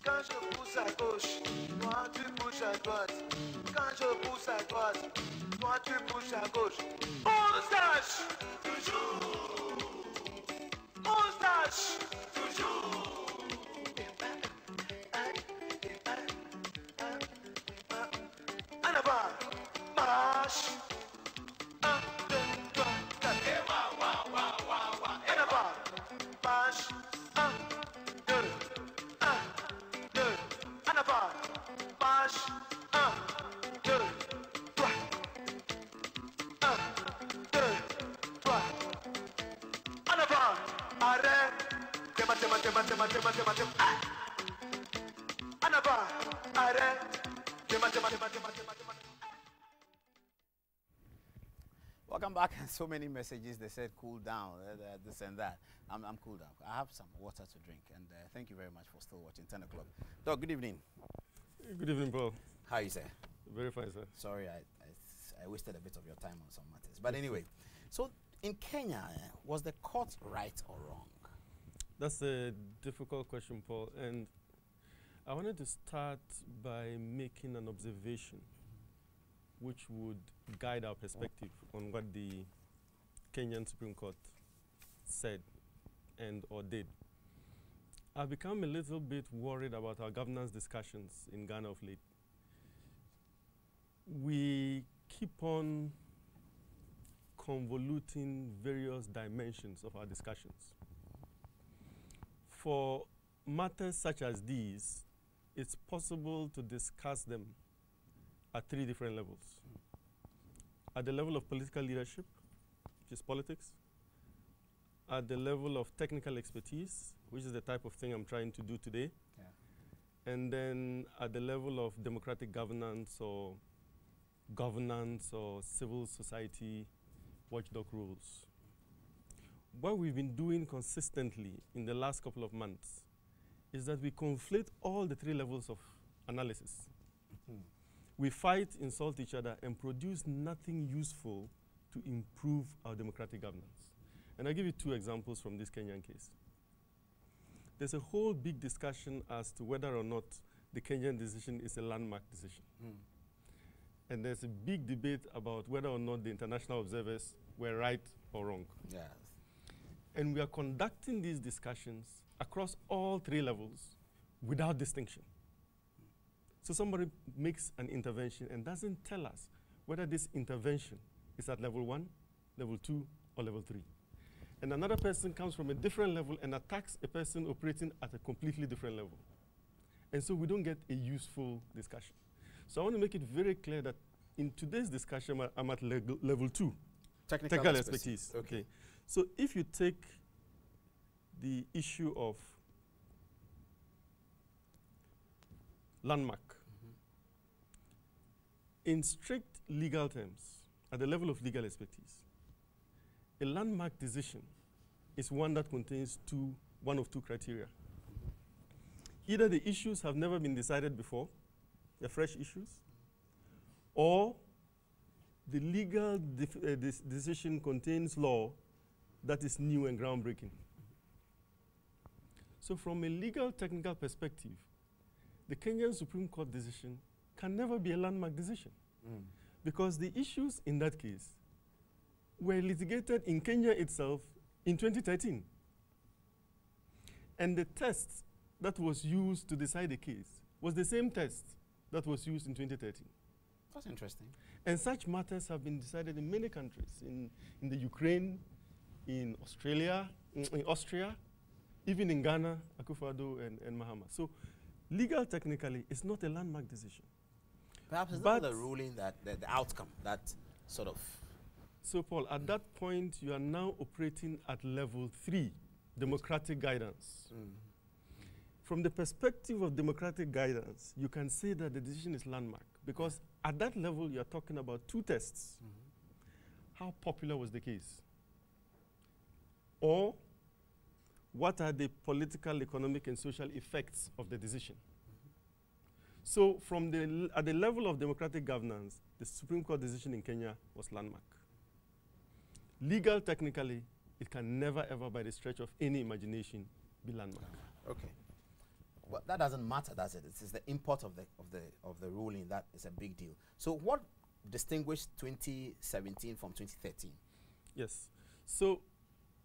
Quand je pousse à gauche, toi tu pousses à droite. Quand je pousse à droite, toi tu pousses à gauche. Moustache, toujours. Moustache, toujours. En avant, marche. 1, 2, 3, 4. Et en avant, marche. 1, 2, 1, 2. En avant, marche. 1, 2, 3. 1, 2, 3. En avant, arrête. Tema. En avant, arrête. Tema. Welcome back. So many messages. They said cool down, this and that. I'm cool down. I have some water to drink, and thank you very much for still watching 10 o'clock. Doc, good evening. Good evening, Paul. How are you, sir? Very fine, sir. Sorry, I wasted a bit of your time on some matters. But anyway, so in Kenya, was the court right or wrong? That's a difficult question, Paul. And I wanted to start by making an observation which would guide our perspective on what the Kenyan Supreme Court said and or did. I've become a little bit worried about our governance discussions in Ghana of late. We keep on convoluting various dimensions of our discussions. For matters such as these, it's possible to discuss them at 3 different levels. At the level of political leadership, which is politics. At the level of technical expertise, which is the type of thing I'm trying to do today. Yeah. And then at the level of democratic governance or civil society watchdog rules. What we've been doing consistently in the last couple of months is that we conflate all the 3 levels of analysis. We fight, insult each other, and produce nothing useful to improve our democratic governance. And I'll give you 2 examples from this Kenyan case. There's a whole big discussion as to whether or not the Kenyan decision is a landmark decision. And there's a big debate about whether or not the international observers were right or wrong. Yes. And we are conducting these discussions across all three levels without distinction. So somebody makes an intervention and doesn't tell us whether this intervention is at level 1, level 2, or level 3. And another person comes from a different level and attacks a person operating at a completely different level. And so we don't get a useful discussion. So I want to make it very clear that in today's discussion, I'm at level 2. Technical expertise. Okay. So if you take the issue of landmark, in strict legal terms, at the level of legal expertise, a landmark decision is one that contains one of two criteria. Either the issues have never been decided before, they're fresh issues, or the legal decision contains law that is new and groundbreaking. So from a legal technical perspective, the Kenyan Supreme Court decision can never be a landmark decision because the issues in that case were litigated in Kenya itself in 2013. And the test that was used to decide the case was the same test that was used in 2013. That's interesting. And such matters have been decided in many countries, in the Ukraine, in Australia, in Austria, even in Ghana, Akufo-Addo and Mahama. So legal technically, it's not a landmark decision. Perhaps it's not the ruling, that the outcome, that sort of... So Paul, at that point, you are now operating at level 3, democratic guidance. From the perspective of democratic guidance, you can say that the decision is landmark because at that level, you're talking about two tests. How popular was the case? Or what are the political, economic, and social effects of the decision? So at the level of democratic governance, the Supreme Court decision in Kenya was landmark. Legal, technically, it can never, ever, by the stretch of any imagination, be landmark. Okay. Well, that doesn't matter, does it? It's the import of the ruling that is a big deal. So what distinguished 2017 from 2013? Yes. So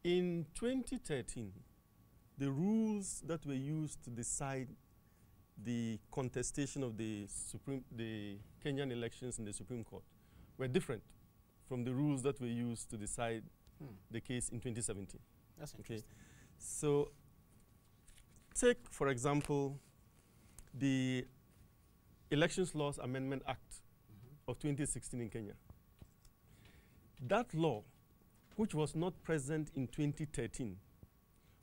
in 2013, the rules that were used to decide the contestation of the Kenyan elections in the Supreme Court were different from the rules that were used to decide the case in 2017. That's interesting. Okay. So take, for example, the Elections Laws Amendment Act of 2016 in Kenya. That law, which was not present in 2013,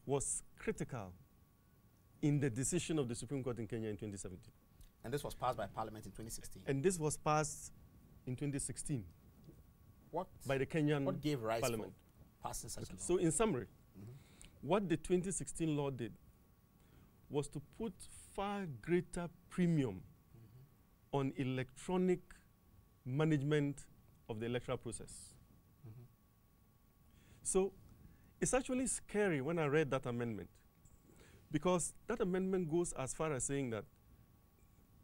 was critical in the decision of the Supreme Court in Kenya in 2017. And this was passed by Parliament in 2016? And this was passed in 2016 by the Kenyan what gave rise Parliament. For passing such a law? So in summary, what the 2016 law did was to put far greater premium on electronic management of the electoral process. So it's actually scary when I read that amendment because that amendment goes as far as saying that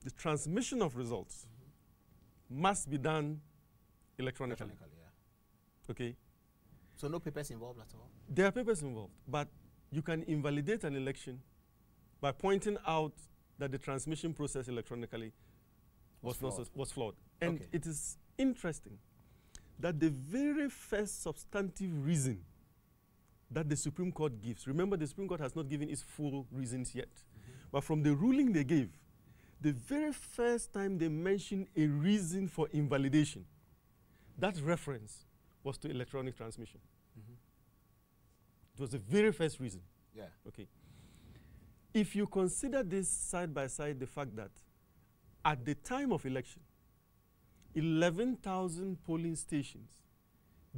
the transmission of results must be done electronically. Okay? So no papers involved at all? There are papers involved, but you can invalidate an election by pointing out that the transmission process electronically was flawed. And it is interesting that the very first substantive reason that the Supreme Court gives, remember the Supreme Court has not given its full reasons yet, but from the ruling they gave, the very first time they mentioned a reason for invalidation, that reference was to electronic transmission. It was the very first reason. Yeah. Okay. If you consider this side by side, the fact that at the time of election, 11,000 polling stations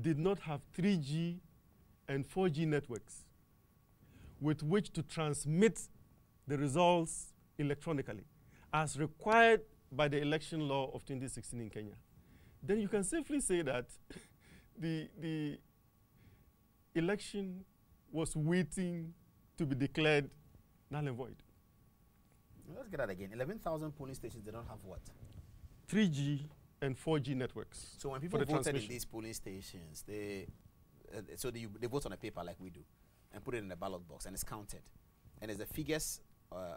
did not have 3G and 4G networks with which to transmit the results electronically, as required by the election law of 2016 in Kenya, then you can safely say that the election was waiting to be declared null and void. Let's get that again. 11,000 polling stations, they don't have what? 3G and 4G networks. So when people voted in these polling stations, they vote on a paper like we do and put it in a ballot box, and it's counted. And as the figures,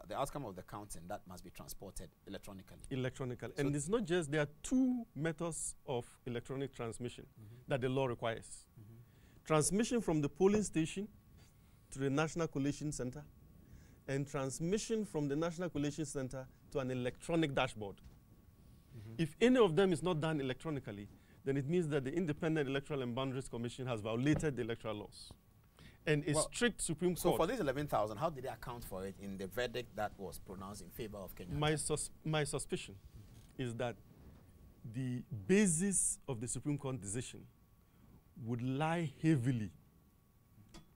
the outcome of the counting, that must be transported electronically. Electronically. And it's not just, there are two methods of electronic transmission that the law requires. Transmission from the polling station to the National Collation Center, and transmission from the National Collation Center to an electronic dashboard. If any of them is not done electronically, then it means that the Independent Electoral and Boundaries Commission has violated the electoral laws. And a strict Supreme Court. So for these 11,000, how did they account for it in the verdict that was pronounced in favor of Kenya? My suspicion is that the basis of the Supreme Court decision would lie heavily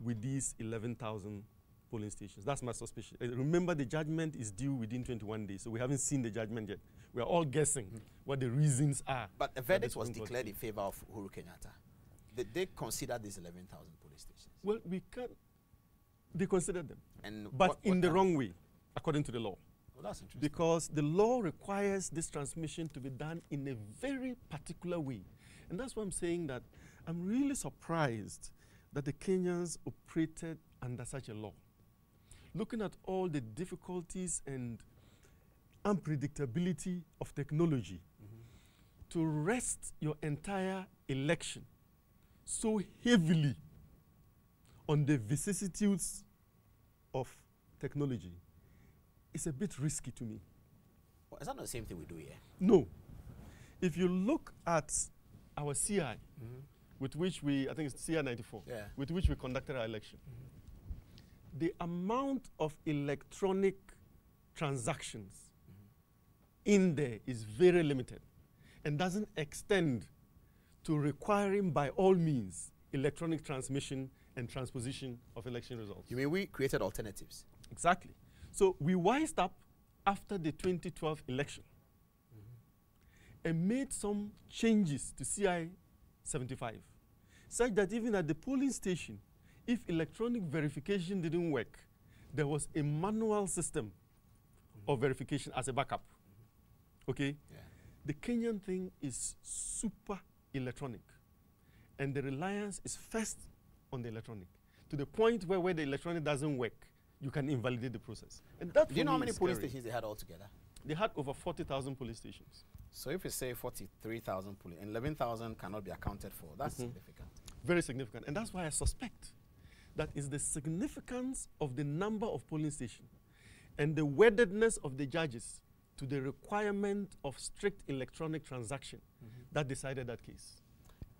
with these 11,000 polling stations. That's my suspicion. Remember, the judgment is due within 21 days, so we haven't seen the judgment yet. We are all guessing what the reasons are. But a verdict was declared in favor of Uhuru Kenyatta. Did they consider these 11,000 polling stations? Well, they considered them, but what in the wrong way, according to the law. Well, that's interesting. Because the law requires this transmission to be done in a very particular way. And that's why I'm saying that I'm really surprised that the Kenyans operated under such a law. Looking at all the difficulties and unpredictability of technology, to rest your entire election so heavily on the vicissitudes of technology is a bit risky to me. Well, is that not the same thing we do here? No. If you look at our CI, with which I think it's CI 94, with which we conducted our election, the amount of electronic transactions in there is very limited and doesn't extend to requiring, by all means, electronic transmission and transposition of election results. You mean we created alternatives? Exactly. So we wised up after the 2012 election and made some changes to CI 75, such that even at the polling station, if electronic verification didn't work, there was a manual system of verification as a backup. Okay? Yeah. The Kenyan thing is super electronic, and the reliance is first on the electronic, to the point where the electronic doesn't work, you can invalidate the process. And that, do you know how many polling stations they had altogether? They had over 40,000 police stations. So if you say 43,000 polling, and 11,000 cannot be accounted for, that's significant. Very significant. And that's why I suspect that is the significance of the number of polling stations and the weddedness of the judges to the requirement of strict electronic transaction that decided that case.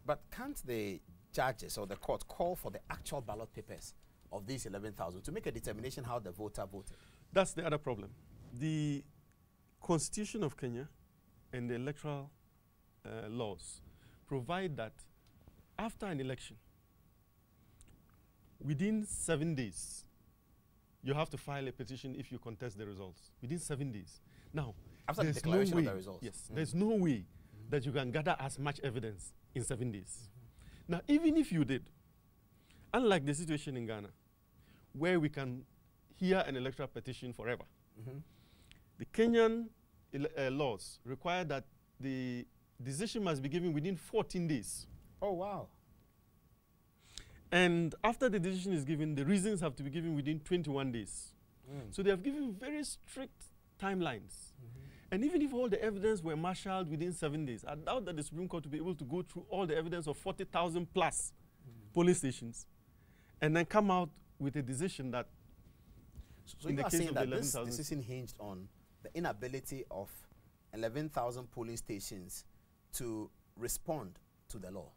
But can't the judges or the court call for the actual ballot papers of these 11,000 to make a determination how the voter voted? That's the other problem. The Constitution of Kenya and the electoral laws provide that after an election, within 7 days, you have to file a petition if you contest the results. Within 7 days. Now, after the declaration of the results. Yes, there's no way that you can gather as much evidence in 7 days. Now, even if you did, unlike the situation in Ghana, where we can hear an electoral petition forever, the Kenyan laws require that the decision must be given within 14 days. Oh, wow. And after the decision is given, the reasons have to be given within 21 days. So they have given very strict timelines. And even if all the evidence were marshaled within 7 days, I doubt that the Supreme Court will be able to go through all the evidence of 40,000 plus polling stations and then come out with a decision that so you are saying that this decision hinged on the inability of 11,000 polling stations to respond to the law?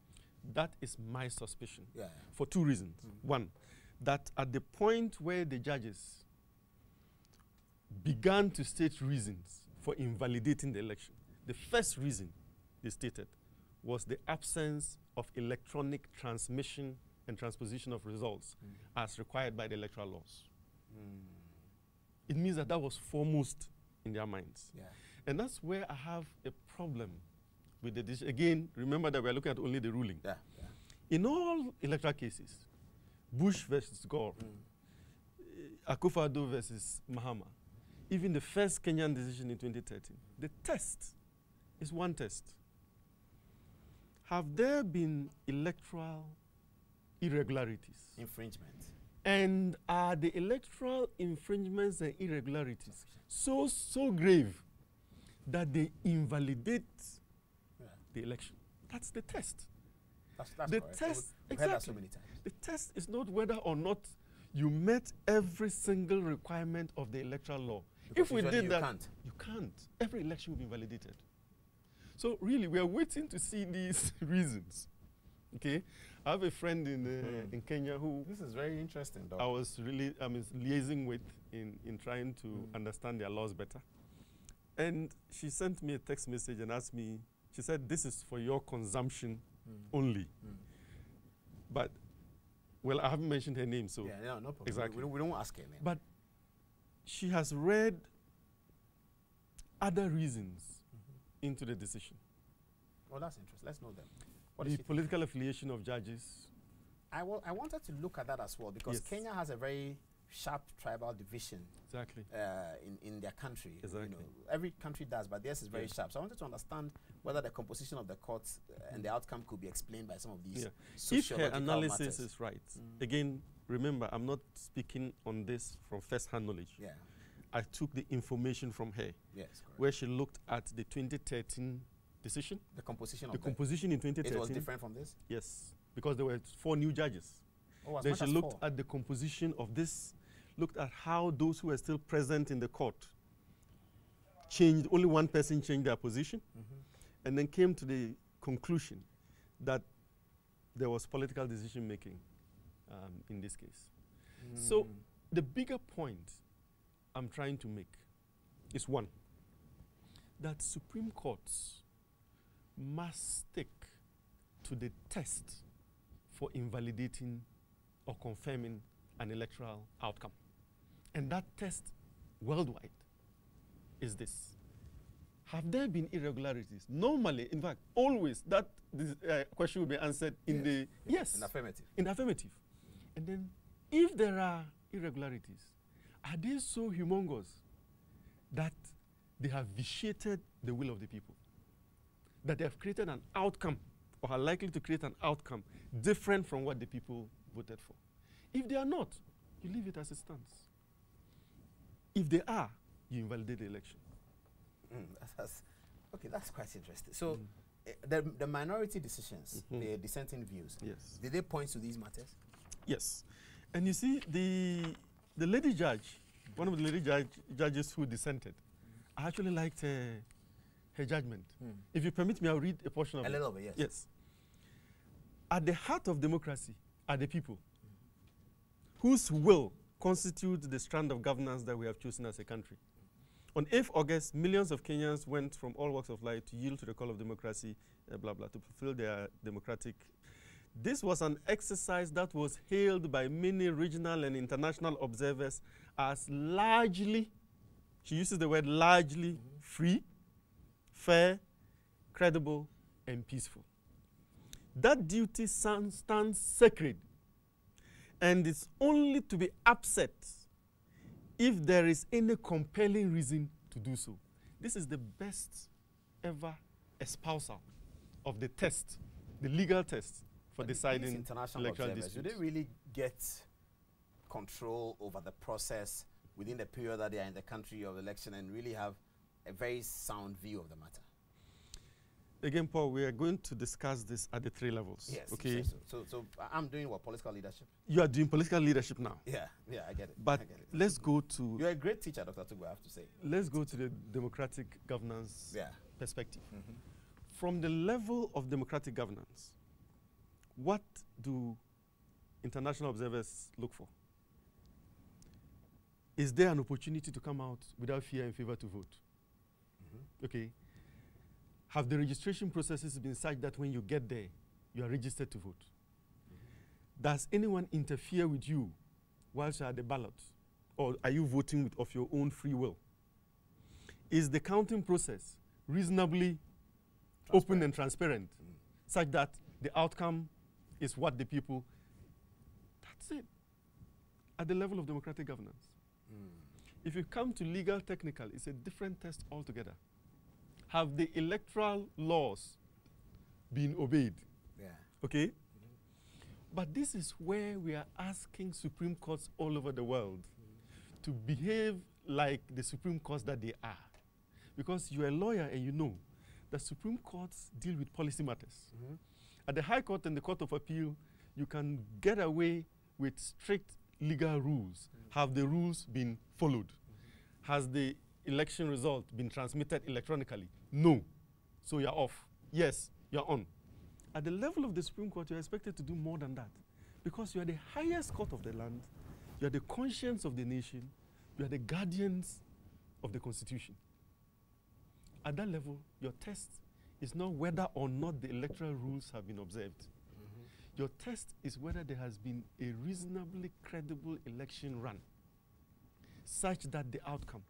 That is my suspicion. Yeah. For two reasons. One, that at the point where the judges began to state reasons for invalidating the election, the first reason they stated was the absence of electronic transmission and transposition of results as required by the electoral laws. It means that that was foremost in their minds. Yeah. And that's where I have a problem with the decision. Again, remember that we're looking at only the ruling. Yeah. In all electoral cases, Bush versus Gore, Akufo-Addo versus Mahama, even the first Kenyan decision in 2013, the test is one test. Have there been electoral irregularities? Infringement. And are the electoral infringements and irregularities so grave that they invalidate the election? That's the test. That's the correct. test, We've heard that so exactly. many times. The test is not whether or not you met every single requirement of the electoral law. Because if we usually did you that, can't. you can't. Every election will be invalidated. So really, we are waiting to see these reasons. Okay, I have a friend in Kenya who This is very interesting, though. I was really liaising with in trying to understand their laws better. And she sent me a text message and asked me, she said, this is for your consumption only. But, well, I haven't mentioned her name, so. Yeah, no problem. Exactly. We don't ask her name. But she has read other reasons into the decision. Oh, that's interesting. Let's know them. What The is she political affiliation of judges. I wanted to look at that as well because Yes. Kenya has a very sharp tribal division Exactly. in their country. Exactly. You know, every country does, but theirs is very sharp. So I wanted to understand whether the composition of the courts and the outcome could be explained by some of these Yeah. If sociological her analysis matters. is right, again, remember, I'm not speaking on this from first-hand knowledge. Yeah. I took the information from her, Yes. Correct. where she looked at the 2013 decision. The composition The of composition in it 2013. was different from this. Yes, because there were 4 new judges. Oh, as Then much she as looked 4. at the composition of this, looked at how those who were still present in the court changed, only one person changed their position, and then came to the conclusion that there was political decision making in this case. So the bigger point I'm trying to make is one, that Supreme Courts must stick to the test for invalidating or confirming an electoral outcome. And that test worldwide is this. Have there been irregularities? Normally, in fact, always that question will be answered in the yes. In affirmative. In affirmative. And then if there are irregularities, are they so humongous that they have vitiated the will of the people? That they have created an outcome or are likely to create an outcome different from what the people voted for? If they are not, you leave it as it stands. If they are, you invalidate the election. Okay, that's quite interesting. So the minority decisions, the dissenting views, Yes. did they point to these matters? Yes. And you see, the lady judge, one of the lady judges who dissented, I actually liked her judgment. If you permit me, I'll read a portion of it. A little bit, yes. Yes. At the heart of democracy are the people whose will constitutes the strand of governance that we have chosen as a country. On 8th August, millions of Kenyans went from all walks of life to yield to the call of democracy, blah, blah, to fulfill their democratic. This was an exercise that was hailed by many regional and international observers as largely, she uses the word largely, free, fair, credible, and peaceful. That duty stands sacred, and it's only to be upset if there is any compelling reason to do so. This is the best ever espousal of the test, the legal test for deciding These international electoral observers, do disputes. they really get control over the process within the period that they are in the country of election and really have a very sound view of the matter? Again, Paul, we are going to discuss this at the 3 levels. Yes. Okay. So I'm doing what, political leadership? You are doing political leadership now. Yeah, I get it. But I get it. let's go to You're a great teacher, Dr. Atuguba, I have to say. let's go to the democratic governance Yeah. perspective. From the level of democratic governance, what do international observers look for? Is there an opportunity to come out without fear and favor to vote? Okay. Have the registration processes been such that when you get there, you are registered to vote? Does anyone interfere with you whilst you are at the ballot? Or are you voting of your own free will? Is the counting process reasonably open and transparent, such that the outcome is what the people, that's it, at the level of democratic governance. If you come to legal technical, it's a different test altogether. Have the electoral laws been obeyed? Yeah. Okay? But this is where we are asking Supreme Courts all over the world to behave like the Supreme Courts that they are. Because you're a lawyer and you know that Supreme Courts deal with policy matters. At the High Court and the Court of Appeal, you can get away with strict legal rules. Have the rules been followed? Has the election result been transmitted electronically? No. So you're off. Yes, you're on. At the level of the Supreme Court, you're expected to do more than that. Because you are the highest court of the land, you are the conscience of the nation, you are the guardians of the Constitution. At that level, your test is not whether or not the electoral rules have been observed. Your test is whether there has been a reasonably credible election run, such that the outcome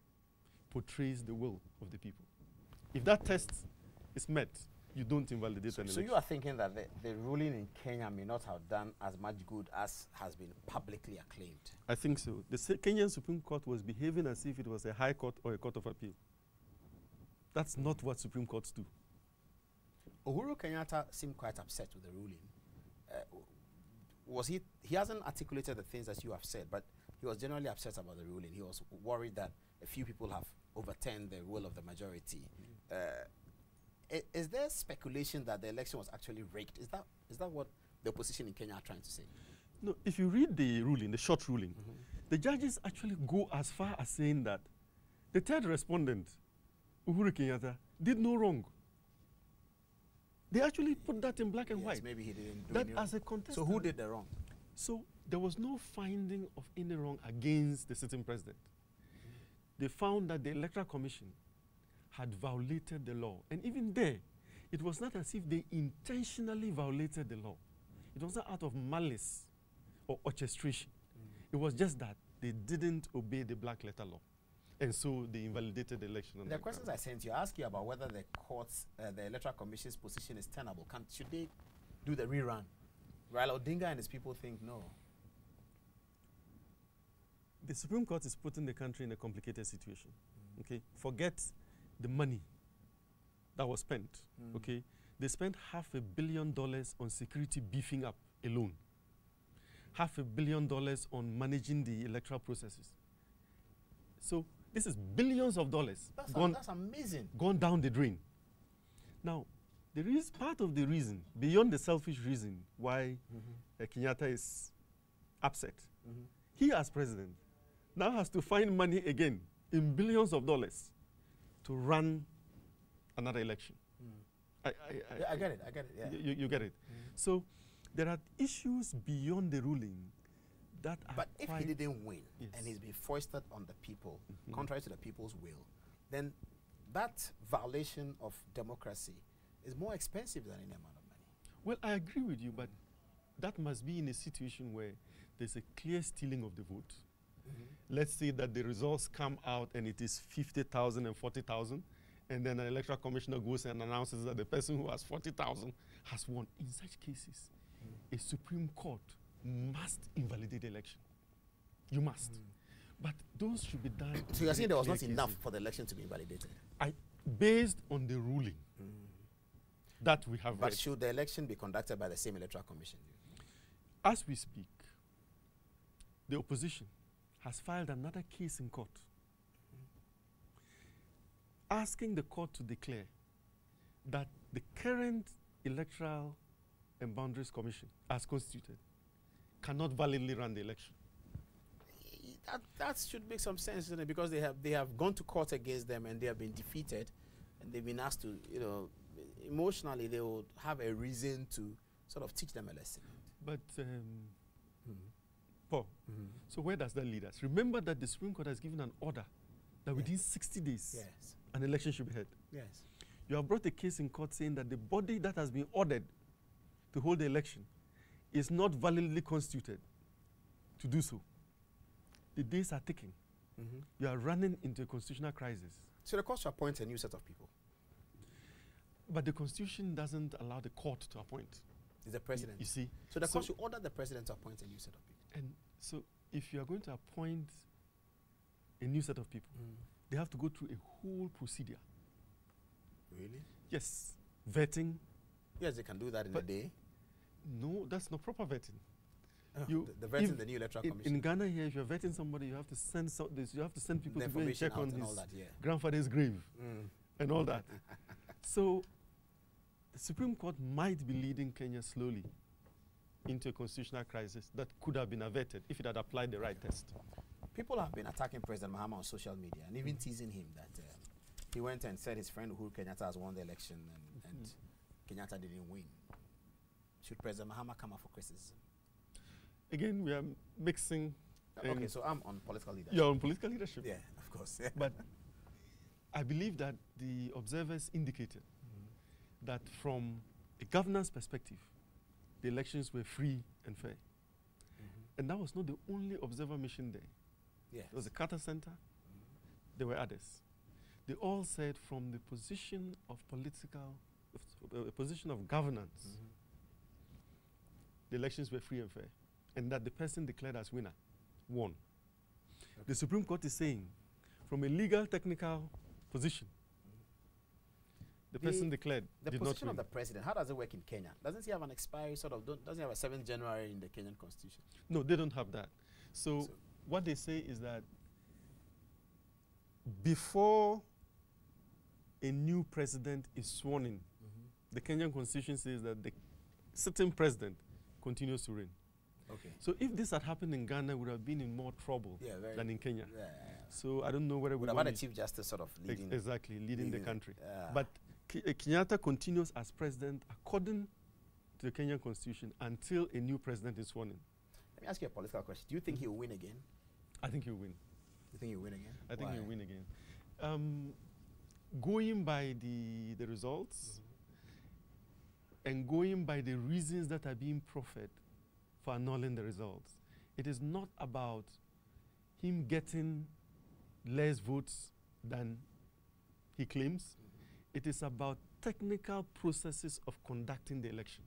portrays the will of the people. If that test is met, you don't invalidate an election. So you are thinking that the ruling in Kenya may not have done as much good as has been publicly acclaimed? I think so. The Kenyan Supreme Court was behaving as if it was a High Court or a Court of Appeal. That's not what Supreme Courts do. Uhuru Kenyatta seemed quite upset with the ruling. He hasn't articulated the things that you have said, but he was generally upset about the ruling. He was worried that a few people have overturned the will of the majority. Is there speculation that the election was actually rigged? Is that what the opposition in Kenya are trying to say? No, if you read the ruling, the short ruling, the judges actually go as far as saying that the third respondent, Uhuru Kenyatta, did no wrong. They actually put that in black and white. Maybe he didn't do that any as a contestant. So who did the wrong? So there was no finding of any wrong against the sitting president. They found that the Electoral Commission had violated the law. And even there, it was not as if they intentionally violated the law. It was not out of malice or orchestration. It was just that they didn't obey the black letter law. And so they invalidated the election. The questions I sent you ask you about whether the courts, the Electoral Commission's position is tenable. Should they do the rerun? Raila Odinga and his people think no. The Supreme Court is putting the country in a complicated situation. Okay, forget the money that was spent. Okay, they spent $500 million on security beefing up alone. $500 million on managing the electoral processes. So this is billions of dollars that's amazing. Gone down the drain. Now, there is part of the reason, beyond the selfish reason, why Kenyatta is upset. He, as president, now has to find money again in billions of dollars to run another election. I get it. I get it. Yeah. You get it. So there are issues beyond the ruling that are But if he didn't win and he's Yes. been foisted on the people, contrary to the people's will, then that violation of democracy is more expensive than any amount of money. Well, I agree with you, but that must be in a situation where there's a clear stealing of the vote. Let's say that the results come out and it is 50,000 and 40,000, and then an electoral commissioner goes and announces that the person who has 40,000 has won. In such cases, a Supreme Court must invalidate the election. You must. But those should be done. So you're saying there was not clear enough cases. for the election to be invalidated? Based on the ruling that we have But read. should the election be conducted by the same electoral commission? As we speak, the opposition has filed another case in court asking the court to declare that the current Electoral and Boundaries Commission, as constituted, cannot validly run the election. That should make some sense, isn't it? Because they have gone to court against them and they have been defeated, and they've been asked to, emotionally they would have a reason to sort of teach them a lesson. But, Paul, so where does that lead us? Remember that the Supreme Court has given an order that within 60 days, Yes. an election should be held. Yes. You have brought a case in court saying that the body that has been ordered to hold the election is not validly constituted to do so. The days are ticking. You are running into a constitutional crisis. So the court should appoint a new set of people. But the Constitution doesn't allow the court to appoint. It's the president. You see? So the court should order the president to appoint a new set of people. And so if you are going to appoint a new set of people, they have to go through a whole procedure. Really? Yes, vetting. Yes, they can do that in a day. No, that's not proper vetting. The vetting, the new electoral commission. In Ghana here, if you're vetting somebody, you have to send you have to send people The to go and check on and his all that, yeah. grandfather's grave and all that. So the Supreme Court might be leading Kenya slowly into a constitutional crisis that could have been averted if it had applied the right test. People have been attacking President Mahama on social media and even teasing him that he went and said his friend Uhuru Kenyatta has won the election and Kenyatta didn't win. Should President Mahama come up for criticism? Again, we are mixing. Okay, so I'm on political leadership. You're on political leadership. Yeah, of course. But I believe that the observers indicated that from a governance perspective, the elections were free and fair. And that was not the only observer mission there. Yes. There was a Carter Center. There were others. They all said from the position of position of governance, the elections were free and fair, and that the person declared as winner won. Okay. The Supreme Court is saying, from a legal technical position, the person declared the did not position win. of the president, how does it work in Kenya? Doesn't he have an expiry doesn't he have a 7th January in the Kenyan constitution? No, they don't have that. So what they say is that before a new president is sworn in, the Kenyan constitution says that the sitting president continues to reign. Okay. So if this had happened in Ghana, we would have been in more trouble than in Kenya. Yeah. So I don't know whether we would have had a chief justice sort of leading. Leading the country. But Kenyatta continues as president according to the Kenyan constitution until a new president is sworn in. Let me ask you a political question. Do you think he will win again? I think he'll win. You think he'll win again? I think he'll win again. Going by the results and going by the reasons that are being proffered for annulling the results, it is not about him getting less votes than he claims. It is about technical processes of conducting the election.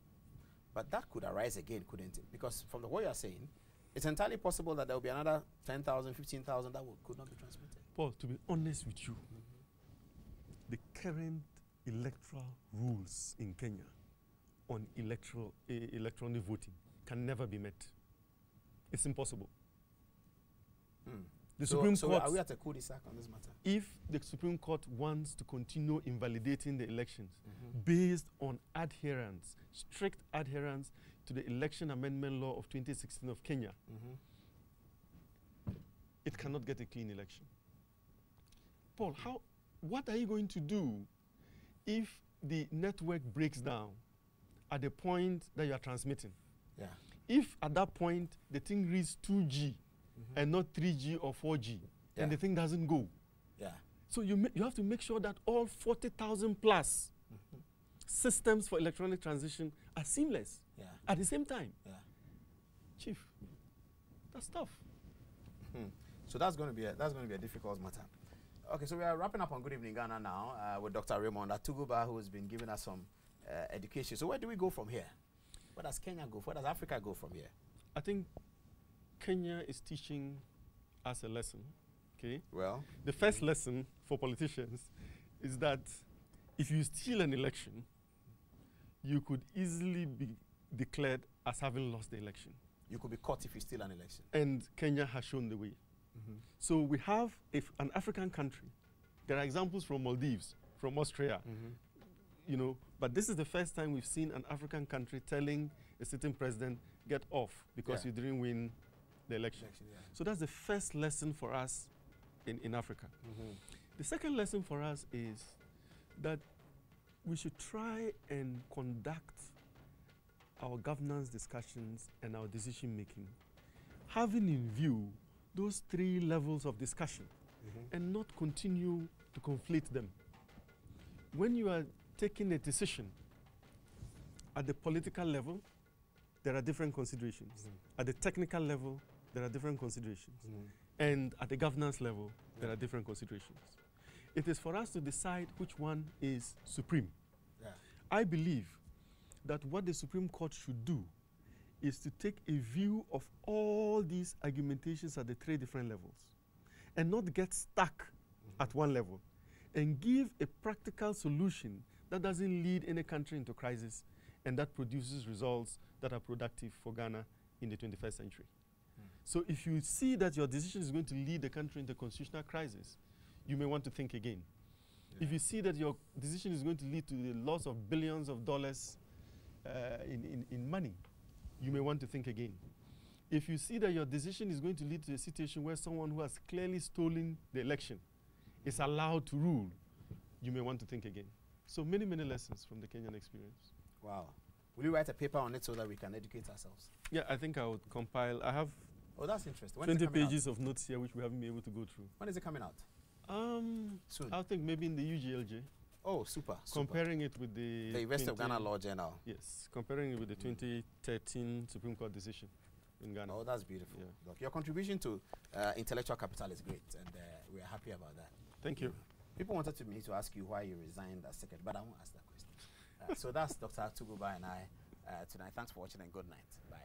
But that could arise again, couldn't it? Because from what you're saying, it's entirely possible that there will be another 10,000, 15,000 that could not be transmitted. Paul, to be honest with you, the current electoral rules in Kenya on electronic voting can never be met. It's impossible. The Supreme Court, are we at a cul-de-sac on this matter? If the Supreme Court wants to continue invalidating the elections based on adherence, strict adherence to the Election Amendment Law of 2016 of Kenya, it cannot get a clean election. Paul, what are you going to do if the network breaks down at the point that you are transmitting? Yeah. If at that point the thing reads 2G and not 3G or 4G, and the thing doesn't go. Yeah. So you have to make sure that all 40,000 plus systems for electronic transition are seamless at the same time. Yeah. Chief, that's tough. So that's going to be a difficult matter. Okay, so we are wrapping up on Good Evening Ghana now with Dr. Raymond Atuguba, who has been giving us some education. So where do we go from here? Where does Kenya go? Where does Africa go from here? I think Kenya is teaching us a lesson. Okay. Well, the first lesson for politicians is that if you steal an election, you could easily be declared as having lost the election. You could be caught if you steal an election. And Kenya has shown the way. So we have an African country. There are examples from Maldives, from Australia, you know, but this is the first time we've seen an African country telling a sitting president, get off because you didn't win the election. So that's the first lesson for us in Africa. The second lesson for us is that we should try and conduct our governance discussions and our decision making, having in view those 3 levels of discussion and not continue to conflate them. When you are taking a decision at the political level, there are different considerations. At the technical level, there are different considerations. And at the governance level, there are different considerations. It is for us to decide which one is supreme. I believe that what the Supreme Court should do is to take a view of all these argumentations at the 3 different levels and not get stuck at one level, and give a practical solution that doesn't lead any country into crisis and that produces results that are productive for Ghana in the 21st century. So if you see that your decision is going to lead the country into constitutional crisis, you may want to think again. If you see that your decision is going to lead to the loss of billions of dollars in money, you may want to think again. If you see that your decision is going to lead to a situation where someone who has clearly stolen the election is allowed to rule, you may want to think again. So many, many lessons from the Kenyan experience. Wow. Will you write a paper on it so that we can educate ourselves? Yeah, I think I would compile. I have that's interesting. When 20 pages of notes here which we haven't been able to go through. When is it coming out? Soon. I think maybe in the UGLJ. Oh, super. Comparing it with the University of Ghana Law Journal. Yes, comparing it with the 2013 Supreme Court decision in Ghana. Oh, that's beautiful. Yeah. Look, your contribution to intellectual capital is great, and we are happy about that. Thank you. People wanted me to ask you why you resigned as secretary, but I won't ask that question. So that's Dr. Atuguba and I tonight. Thanks for watching and good night. Bye.